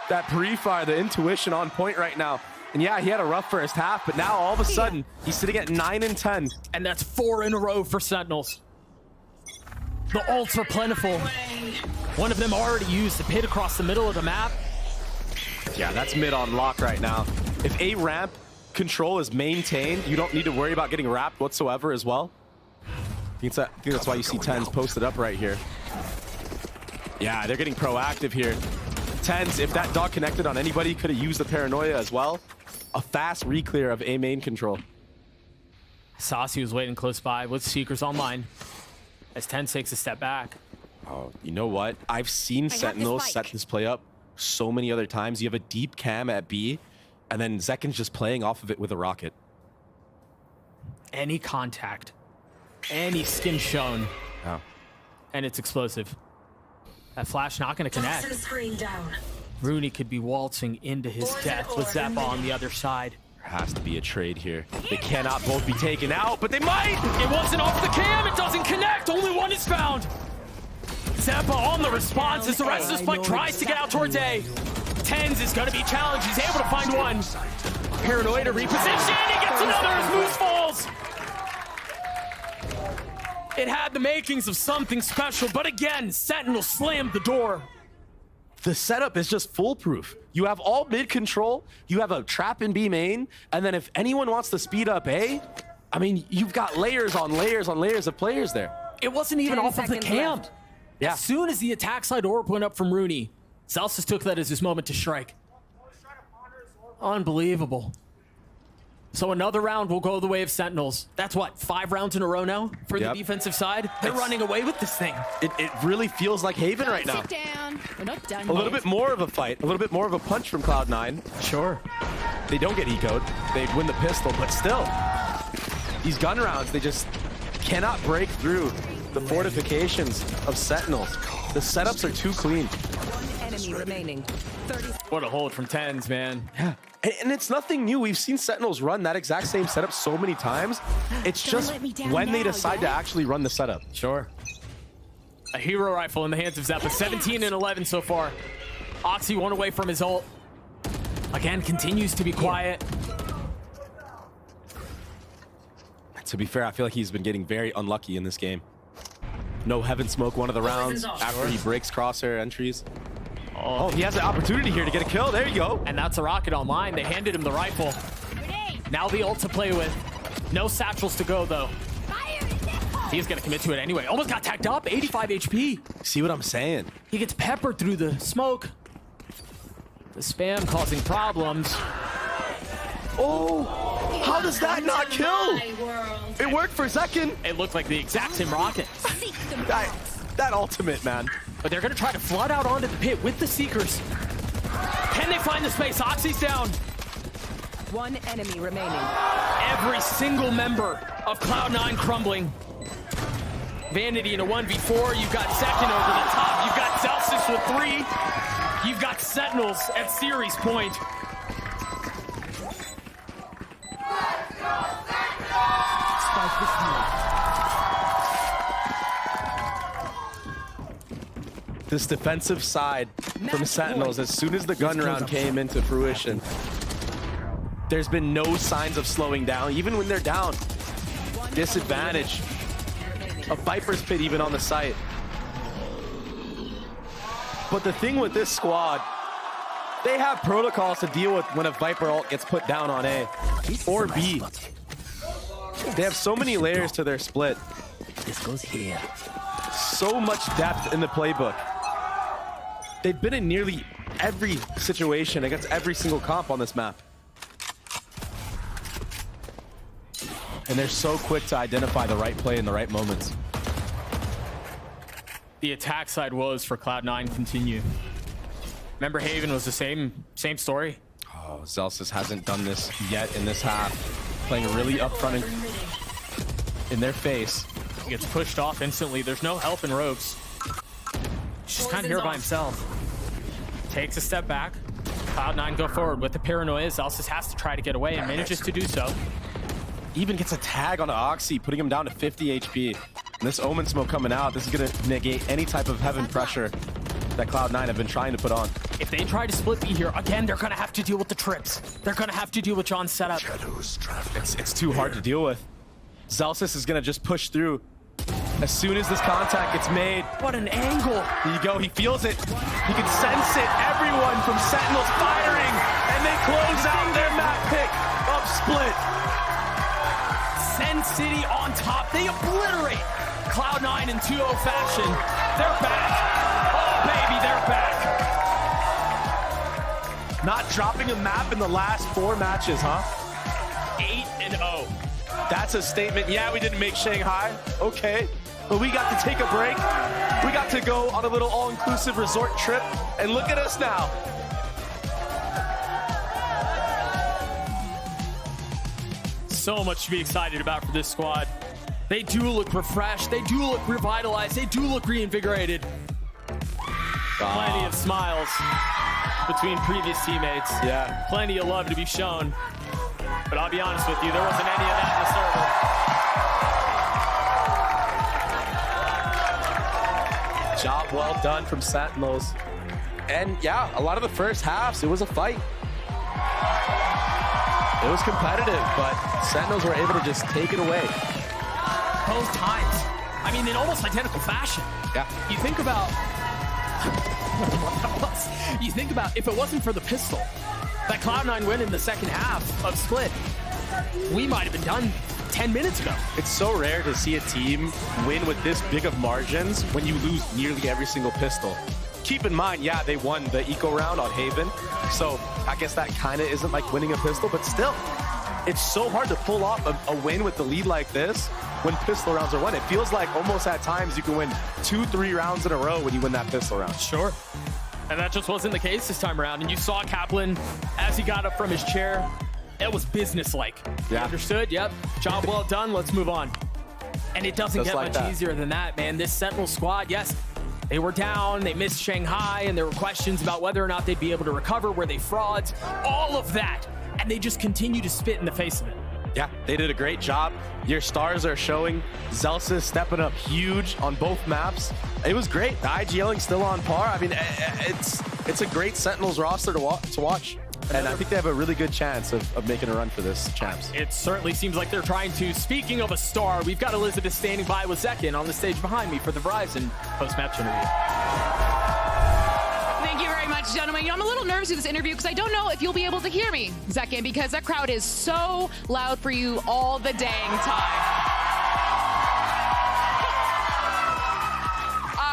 That pre-fire, the intuition on point right now. And yeah, he had a rough first half, but now all of a sudden, he's sitting at 9-10.
And that's 4 in a row for Sentinels. The ults are plentiful. One of them already used the pit across the middle of the map.
Yeah, that's mid on lock right now. If A ramp control is maintained, you don't need to worry about getting wrapped whatsoever as well. I think that's why you see Tens posted up right here. Yeah, they're getting proactive here. Tens, if that dog connected on anybody, could have used the paranoia as well. A fast re-clear of A main control.
Sacy was waiting close by with Seekers online as Tens takes a step back.
Oh, you know what? I've seen Sentinels set this play up so many other times. You have a deep cam at B, and then Zekken's just playing off of it with a rocket.
Any contact, any skin shown, and it's explosive. That flash not going to connect. Rooney could be waltzing into his death with Zappa on the other side.
There has to be a trade here. They cannot both be taken out, but they might!
It wasn't off the cam, it doesn't connect, only one is found. Zappa on the response as the rest of the spike tries to get out towards A. Tens is going to be challenged, he's able to find one. Paranoia to reposition, he gets another as Moose falls. It had the makings of something special, but again, Sentinel slammed the door.
The setup is just foolproof. You have all mid control, you have a trap in B main, and then if anyone wants to speed up A, I mean, you've got layers on layers on layers of players there.
It wasn't even off of the cam.
Yeah.
As soon as the attack side orb went up from Rooney, Zelsis took that as his moment to strike. Unbelievable. So another round will go the way of Sentinels. That's what, 5 rounds in a row now for the defensive side? They're running away with this thing.
It really feels like Haven right now.
Sit down. We're not done
A little bit more of a fight, a little bit more of a punch from Cloud9.
Sure.
They don't get eco'd. They win the pistol, but still, these gun rounds, they just cannot break through the fortifications of Sentinels. The setups are too clean.
One enemy remaining. 30.
What a hold from Tens, man.
Yeah. And it's nothing new. We've seen Sentinels run that exact same setup so many times. It's just when they decide to actually run the setup.
Sure. A hero rifle in the hands of Zappa. 17 and 11 so far. Oxy one away from his ult. Again, continues to be quiet.
To be fair, I feel like he's been getting very unlucky in this game. No heaven smoke one of the rounds after he breaks crosshair entries. Oh, he has the opportunity here to get a kill. There you go.
And that's a rocket online. They handed him the rifle. Now the ult to play with. No satchels to go, though. He's going to commit to it anyway. Almost got tagged up. 85 HP.
See what I'm saying?
He gets peppered through the smoke. The spam causing problems.
Oh, how does that not kill? It worked for Zekken.
It looked like the exact same rocket.
That ultimate, man.
But they're going to try to flood out onto the pit with the Seekers. Can they find the space? Oxy's down.
One enemy remaining.
Every single member of Cloud9 crumbling. Vanity in a 1v4. You've got Zekken over the top. You've got Zelsis with 3. You've got Sentinels at series point.
This defensive side from Sentinels, as soon as the gun round came into fruition, there's been no signs of slowing down, even when they're down. Disadvantage. A Viper's pit even on the site. But the thing with this squad, they have protocols to deal with when a Viper ult gets put down on A or B. They have so many layers to their split.
This goes here.
So much depth in the playbook. They've been in nearly every situation against every single comp on this map. And they're so quick to identify the right play in the right moments.
The attack side woes for Cloud9 continue. Remember Haven was the same story?
Oh, Zelsis hasn't done this yet in this half. Playing really upfront in their face.
He gets pushed off instantly. There's no help in ropes. He's just kind of here by himself. Takes a step back. Cloud9 go forward with the paranoia. Zelsis has to try to get away and manages to do so.
Even gets a tag on Oxy, putting him down to 50 HP. And this Omen smoke coming out, this is going to negate any type of heaven pressure that Cloud9 have been trying to put on.
If they try to split B here, again, they're going to have to deal with the trips. They're going to have to deal with John's setup.
It's too hard to deal with. Zelsis is going to just push through. As soon as this contact gets made.
What an angle.
There you go, he feels it. He can sense it. Everyone from Sentinels firing. And they close out their map pick of split.
Sen City on top. They obliterate Cloud9 in 2-0 fashion. They're back. Oh, baby, they're back.
Not dropping a map in the last 4 matches, huh?
8-0.
That's a statement. Yeah, we didn't make Shanghai. Okay. But we got to take a break. We got to go on a little all-inclusive resort trip. And look at us now.
So much to be excited about for this squad. They do look refreshed. They do look revitalized. They do look reinvigorated. Plenty of smiles between previous teammates.
Yeah.
Plenty of love to be shown. But I'll be honest with you, there wasn't any of that in the server.
Job well done from Sentinels. And yeah, a lot of the first halves, it was a fight. It was competitive, but Sentinels were able to just take it away.
Both times. I mean, in almost identical fashion.
Yeah.
You think about if it wasn't for the pistol, that Cloud9 win in the second half of Split, we might have been done 10 minutes ago.
It's so rare to see a team win with this big of margins when you lose nearly every single pistol. Keep in mind, yeah, they won the eco round on Haven, so I guess that kind of isn't like winning a pistol, but still, it's so hard to pull off a win with the lead like this when pistol rounds are won. It feels like almost at times you can win 2-3 rounds in a row when you win that pistol round.
Sure. And that just wasn't the case this time around. And you saw Kaplan, as he got up from his chair, it was businesslike.
Yeah.
Understood? Yep. Job well done. Let's move on. And it doesn't get much easier than that, man. This Sentinel squad, yes, they were down, they missed Shanghai, and there were questions about whether or not they'd be able to recover, were they frauds, all of that. And they just continue to spit in the face of it.
Yeah, they did a great job. Your stars are showing. Zelsis stepping up huge on both maps. It was great. The IGLing still on par. I mean, it's a great Sentinels roster to watch. And I think they have a really good chance of making a run for this champs.
It certainly seems like they're trying to. Speaking of a star, we've got Elizabeth standing by with Zekken on the stage behind me for the Verizon post-match interview.
Thank you very much, gentlemen. You know, I'm a little nervous with this interview because I don't know if you'll be able to hear me, Zekken, because that crowd is so loud for you all the dang time.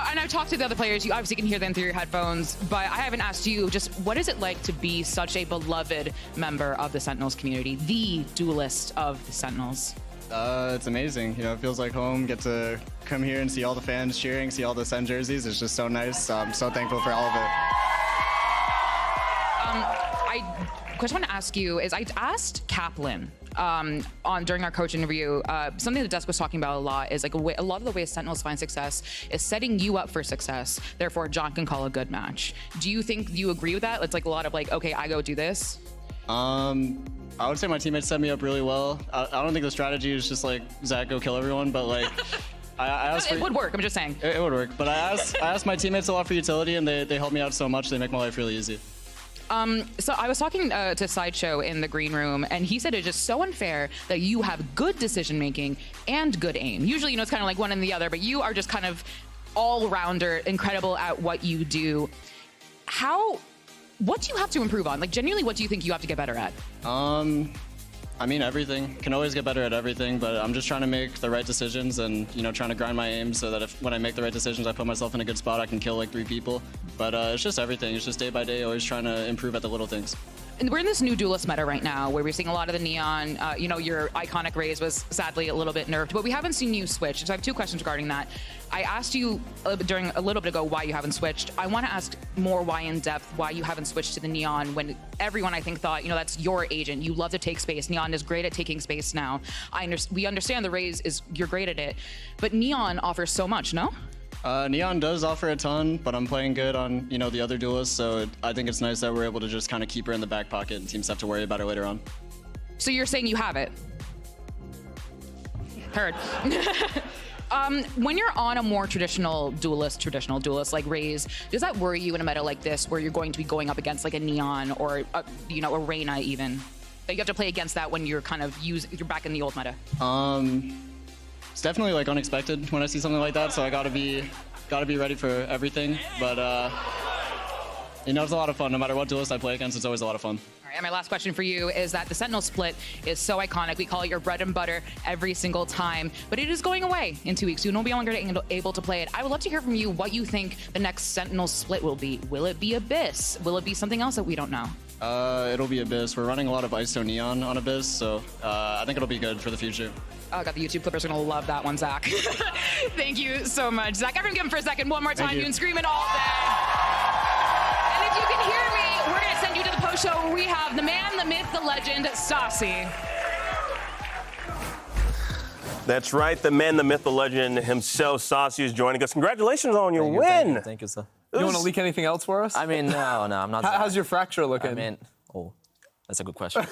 And I've talked to the other players. You obviously can hear them through your headphones, but I haven't asked you just what is it like to be such a beloved member of the Sentinels community, the duelist of the Sentinels?
It's amazing. You know, it feels like home. Get to come here and see all the fans cheering, see all the Sen jerseys. It's just so nice. I'm so thankful for all of it.
Question I want to ask you is I asked Kaplan during our coach interview, something the desk was talking about a lot is like a lot of the ways Sentinels find success is setting you up for success. Therefore, John can call a good match. Do you think you agree with that? It's like a lot of like, okay, I go do this.
I would say my teammates set me up really well. I don't think the strategy is just like Zach go kill everyone, but like I asked
it would work. I'm just saying
it would work. But I asked my teammates a lot for utility, and they help me out so much. They make my life really easy.
So I was talking to Sideshow in the green room, and he said it's just so unfair that you have good decision making and good aim. Usually, you know, it's kind of like one and the other, but you are just kind of all-rounder, incredible at what you do. What do you have to improve on? Like, genuinely, what do you think you have to get better at?
I mean, everything. Can always get better at everything, but I'm just trying to make the right decisions and, you know, trying to grind my aim so that when I make the right decisions, I put myself in a good spot, I can kill like 3 people. But it's just everything. It's just day by day, always trying to improve at the little things.
And we're in this new duelist meta right now where we're seeing a lot of the neon. You know, your iconic Raze was sadly a little bit nerfed, but we haven't seen you switch. So I have 2 questions regarding that. I asked you during a little bit ago why you haven't switched. I want to ask more why in depth, why you haven't switched to the neon when everyone I think thought, you know, that's your agent. You love to take space. Neon is great at taking space now. We understand the Raze you're great at it, but neon offers so much, no?
Neon does offer a ton, but I'm playing good on, you know, the other duelists, so I think it's nice that we're able to just kind of keep her in the back pocket and teams have to worry about it later on.
So you're saying you have it? Heard. When you're on a more traditional duelist like Raze, does that worry you in a meta like this where you're going to be going up against like a Neon or you know, a Reyna even? That you have to play against that when you're kind of you're back in the old meta?
It's definitely like unexpected when I see something like that, so I gotta be ready for everything. But you know, it's a lot of fun. No matter what duelist I play against, it's always a lot of fun.
All And my last question for you is that the Sentinel split is so iconic. We call it your bread and butter every single time, but it is going away in 2 weeks. You will no longer able to play it. I would love to hear from you what you think the next Sentinel split will be. Will it be Abyss? Will it be something else that we don't know?
It'll be Abyss. We're running a lot of ISO Neon on Abyss, so I think it'll be good for the future.
Oh, God, the YouTube clippers are going to love that one, Zach. Thank you so much, Zach. Everyone give him for a second. One more time. You can scream it all day. And if you can hear me, we're going to send you to the post show where we have the man, the myth, the legend, Sacy.
That's right. The man, the myth, the legend himself, Sacy, is joining us. Congratulations on your win.
Thank you, sir.
You want to leak anything else for us?
I mean, no, I'm not.
How's your fracture looking?
I mean, that's a good question.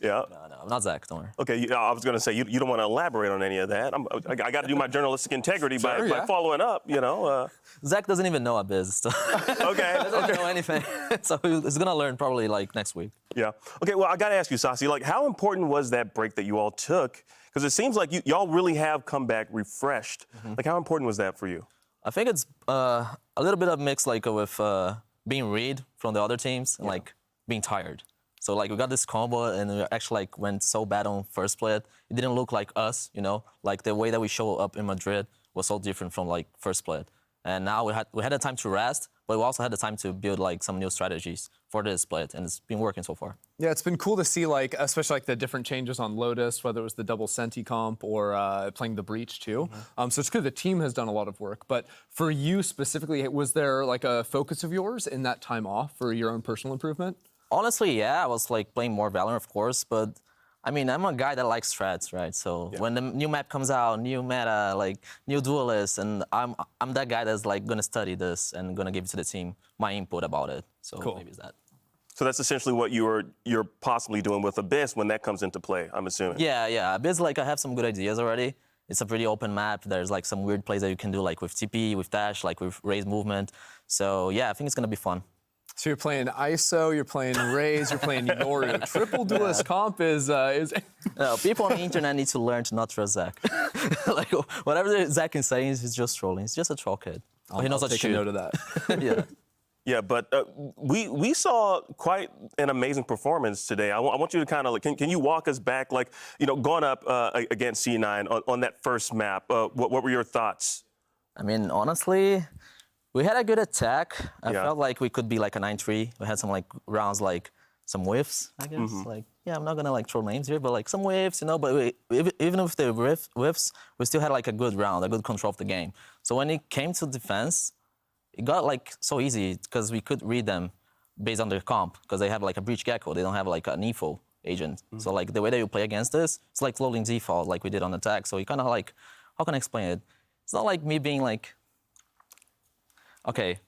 Yeah.
No, I'm not Zach. Don't worry.
Okay, I was going to say, you don't want to elaborate on any of that. I got to do my journalistic integrity by following up, you know.
Zach doesn't even know Abyss. So
Okay.
He doesn't know anything. So he's going to learn probably like next week.
Yeah. Okay, well, I got to ask you, Sacy, like, how important was that break that you all took? Because it seems like y'all really have come back refreshed. Like, how important was that for you?
I think it's a little bit of mix, like, with being read from the other teams and, like, being tired. So, like, we got this combo, and we actually, like, went so bad on first split. It didn't look like us, you know? Like, the way that we show up in Madrid was so different from, like, first split. And now we had the time to rest, but we also had the time to build, like, some new strategies for this split, and it's been working so far.
Yeah, it's been cool to see, like, especially like the different changes on Lotus, whether it was the double Senti comp or playing the Breach too. So it's good the team has done a lot of work. But for you specifically, was there like a focus of yours in that time off for your own personal improvement?
Honestly, yeah, I was like playing more VALORANT, of course, but I mean, I'm a guy that likes strats, right? So when the new map comes out, new meta, like new duelists, and I'm that guy that's like gonna study this and gonna give it to the team my input about it. So maybe it's that.
So that's essentially what you're possibly doing with Abyss when that comes into play, I'm assuming.
Yeah. Abyss, like, I have some good ideas already. It's a pretty open map. There's like some weird plays that you can do, like with TP, with dash, like with raise movement. So yeah, I think it's gonna be fun.
So you're playing ISO, you're playing Raze, you're playing Yoru. Triple duelist comp is.
No, people on the internet need to learn to not trust Zach. Like whatever Zach is saying, he's just trolling. He's just a troll kid. He knows how to shoot.
Take a note of that.
Yeah.
Yeah, but we saw quite an amazing performance today. I want you to kind of like, can you walk us back, like, you know, going up against C9 on that first map? What were your thoughts?
I mean, honestly, we had a good attack. I felt like we could be like a 9-3. We had some like rounds, like some whiffs, I guess. Like, yeah, I'm not gonna like throw names here, but like some whiffs, you know. But even with the whiffs, we still had like a good round, a good control of the game. So when it came to defense, it got like so easy because we could read them based on their comp because they have like a breach gecko. They don't have like an info agent. So like the way that you play against this, it's like loading default like we did on attack. So you kind of like, how can I explain it? It's not like me being like, okay,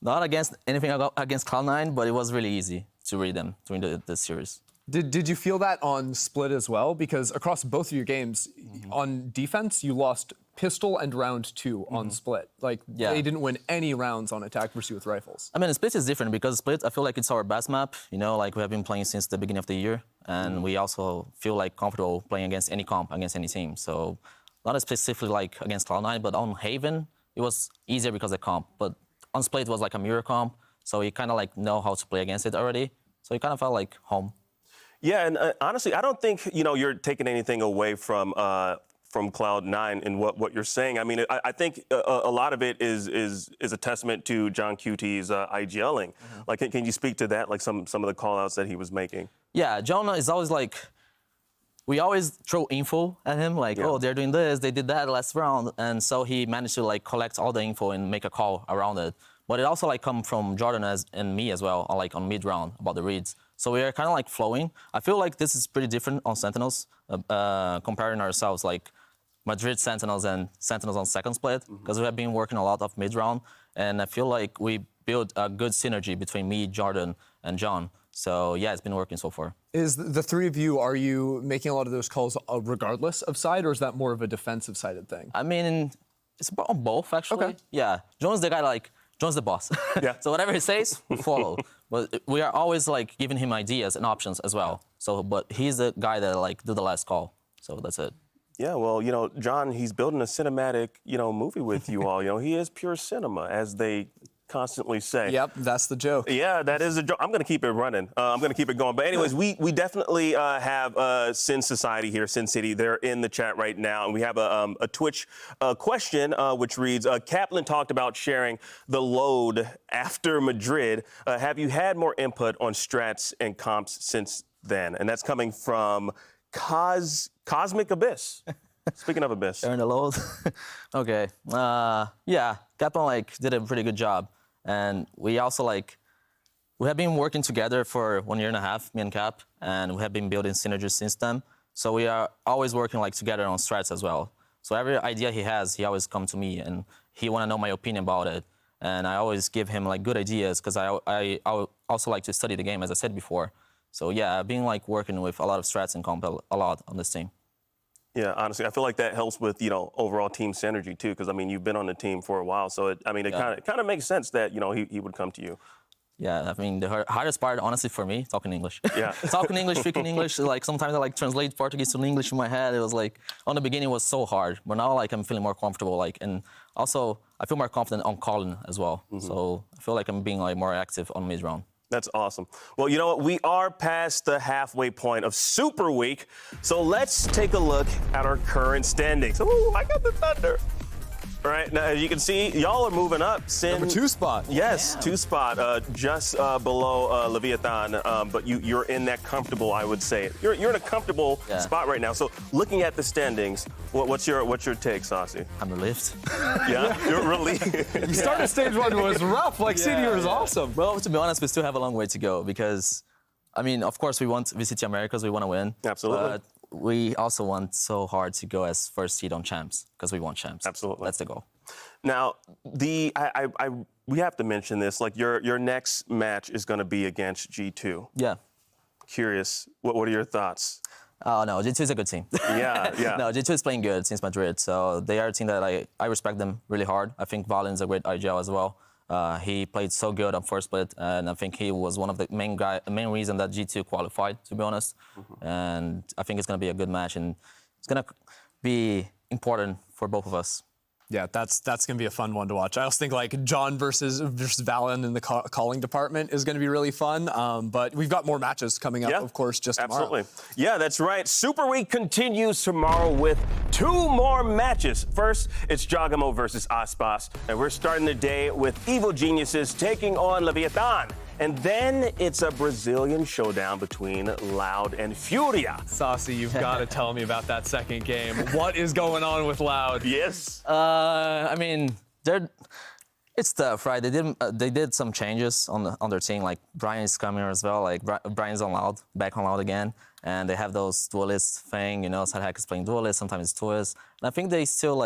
not against anything against Cloud9, but it was really easy to read them during the series.
Did you feel that on Split as well? Because across both of your games, on defense, you lost pistol and round 2 on Split. Like, they didn't win any rounds on attack versus with rifles.
I mean, Split is different because Split, I feel like it's our best map. You know, like we have been playing since the beginning of the year. And we also feel like comfortable playing against any comp, against any team. So not specifically like against Cloud9, but on Haven, it was easier because of comp. But on Split, it was like a mirror comp. So you kind of like know how to play against it already. So you kind of felt like home.
Yeah, and honestly, I don't think, you know, you're taking anything away from Cloud9 in what you're saying. I mean, I think a lot of it is a testament to John QT's IGLing. Like, can you speak to that, like some of the call-outs that he was making?
Yeah, John is always like, we always throw info at him, like, oh, they're doing this, they did that last round. And so he managed to like collect all the info and make a call around it. But it also like come from Jordan and me as well, like on mid-round about the reads. So we are kind of like flowing. I feel like this is pretty different on Sentinels, comparing ourselves like Madrid Sentinels and Sentinels on second split, because we have been working a lot of mid-round. And I feel like we built a good synergy between me, Jordan, and John. So yeah, it's been working so far.
Is the three of you, are you making a lot of those calls regardless of side, or is that more of a defensive-sided thing?
I mean, it's on both, actually. Okay. Yeah, John's the guy like, John's the boss. Yeah. So whatever he says, we follow. But we are always like giving him ideas and options as well. So, but he's the guy that like do the last call. So that's it.
Yeah, well, you know, John, he's building a cinematic, you know, movie with you all. You know, he is pure cinema, as they constantly say.
Yep, that's the joke.
Yeah, that is a joke. I'm going to keep it running. I'm going to keep it going. But anyways, we definitely have Sin Society here, Sin City. They're in the chat right now. And we have a Twitch question, which reads, Kaplan talked about sharing the load after Madrid. Have you had more input on strats and comps since then? And that's coming from Cosmic Abyss. Speaking of Abyss.
Sharing the load? Okay. Yeah, Kaplan did a pretty good job. And we also we have been working together for 1.5 years, me and Cap, and we have been building synergies since then. So we are always working together on strats as well. So every idea he has, he always come to me and he want to know my opinion about it. And I always give him good ideas because I also like to study the game, as I said before. So yeah, I've been working with a lot of strats and comp a lot on this team.
Yeah, honestly, I feel like that helps with, overall team synergy too, because, you've been on the team for a while, so it kind of makes sense that, he would come to you.
Yeah, the hardest part, honestly, for me, talking English.
Yeah.
Talking English, speaking English, sometimes I translate Portuguese to English in my head. It was on the beginning, it was so hard, but now I'm feeling more comfortable, and also I feel more confident on calling as well. Mm-hmm. So I feel like I'm being more active on mid-round.
That's awesome. Well, you know what? We are past the halfway point of Super Week, so let's take a look at our current standings. Ooh, I got the Thunder. All right, now as you can see, y'all are moving up.
Number 2 spot.
Yes, 2 spot, just below Leviathan, but you're in that comfortable, I would say. You're in a comfortable spot right now. So looking at the standings, what's your take, Sacy?
I'm relieved.
Yeah, you're relieved.
You started stage 1 was rough. Senior was awesome.
Well, to be honest, we still have a long way to go because, of course, we want VCT Americas. We want to win.
Absolutely.
But we also want so hard to go as first seed on champs because we want champs.
Absolutely.
That's the goal.
Now, we have to mention this. Your next match is going to be against G2.
Yeah.
Curious, what are your thoughts?
Oh, no, G2 is a good team.
Yeah.
No, G2 is playing good since Madrid, so they are a team that I respect them really hard. I think VALORANT is a great IGL as well. He played so good on first split, and I think he was one of the main reason that G2 qualified, to be honest. Mm-hmm. And I think it's going to be a good match, and it's going to be important for both of us.
Yeah, that's going to be a fun one to watch. I also think John versus Valen in the calling department is going to be really fun. But we've got more matches coming up, of course, just tomorrow.
Absolutely. Yeah, that's right. Super Week continues tomorrow with 2 more matches. First, it's Jagamo versus Aspas, and we're starting the day with Evil Geniuses taking on Leviathan. And then it's a Brazilian showdown between Loud and Furia.
Sacy, you've got to tell me about that second game. What is going on with Loud?
Yes.
It's tough, right? They did some changes on their team. Brian's coming as well. Brian's on Loud, back on Loud again. And they have those duelist thing, Sadhack is playing duelist, sometimes it's duelist. And I think they still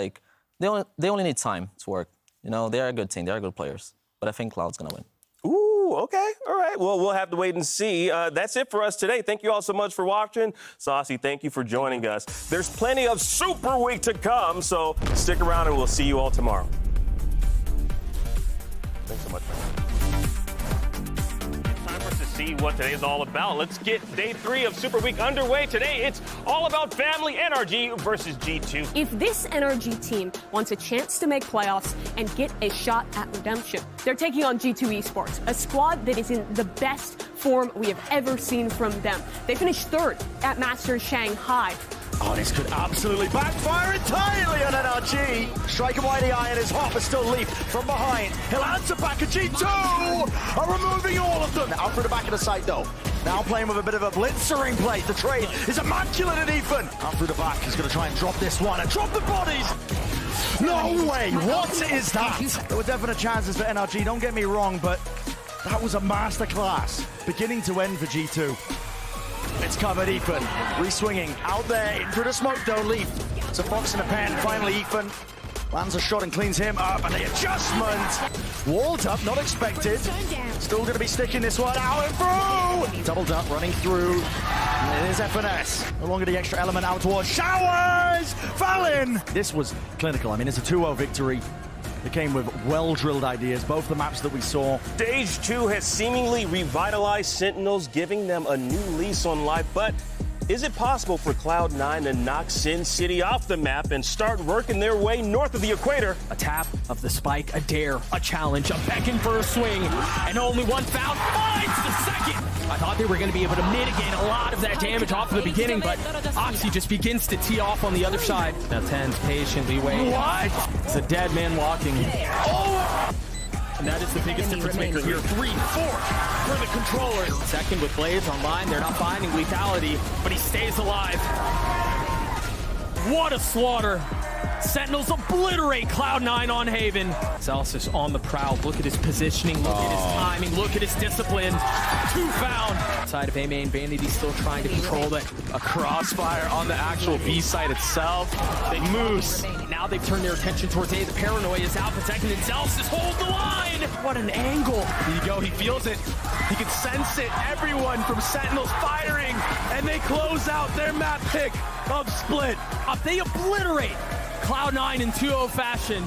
they only need time to work. They are a good team, they are good players. But I think Loud's gonna win.
Ooh, okay. All right. Well, we'll have to wait and see. That's it for us today. Thank you all so much for watching. Sacy, thank you for joining us. There's plenty of Super Week to come, so stick around and we'll see you all tomorrow. Thanks so much, man. Time for us to see what today is all about. Let's get day 3 of Super Week underway. Today, it's all about family NRG versus G2.
If this NRG team wants a chance to make playoffs and get a shot at redemption, they're taking on G2 Esports, a squad that is in the best form we have ever seen from them. They finished 3rd at Masters Shanghai.
Oh, this could absolutely backfire entirely on NRG. Striker YDI and his hot, but still Leaf from behind. He'll answer back at G2. Are removing all of them. Out through the back of the site, though. Now playing with a bit of a blitzering play. The trade is immaculate at Ethan. Out through the back, he's going to try and drop this one and drop the bodies. No way. What is that? There were definite chances for NRG, don't get me wrong, but that was a masterclass. Beginning to end for G2. It's covered, Ethan. Re-swinging out there through the smoke, though. Leaf. It's a fox in a pen. Finally, Ethan lands a shot and cleans him up. And the adjustment. Walled up, not expected. Still going to be sticking this one out and through. Doubled up, running through. And it is FNS. No longer the extra element out towards Showers. Fallin. This was clinical. It's a 2-0 victory. They came with well-drilled ideas, both the maps that we saw.
Stage 2 has seemingly revitalized Sentinels, giving them a new lease on life, but Is it possible for Cloud9 to knock Sin City off the map and start working their way north of the equator?
A tap of the spike, a dare, a challenge, a beckon for a swing, and only one found finds the second. I thought they were going to be able to mitigate a lot of that damage off of the beginning, but Oxy just begins to tee off on the other side. Now Tens patiently waiting. What? It's a dead man walking. Oh! And that is the biggest difference maker here. 3-4 for the controllers. Zekken with blades online. They're not finding lethality, but he stays alive. What a slaughter. Sentinels obliterate Cloud9 on Haven. Zellsis on the prowl. Look at his positioning. Look at his timing. Look at his discipline. 2 found. Outside of A main, Vanity still trying to control that.
A crossfire on the actual B site itself. They moose.
Now they've turned their attention towards A. The paranoia is out, but Zekken and Zellsis hold the line. What an angle.
There you go. He feels it. He can sense it. Everyone from Sentinels firing, and they close out their map pick of Split.
They obliterate Cloud9 in 2-0 fashion.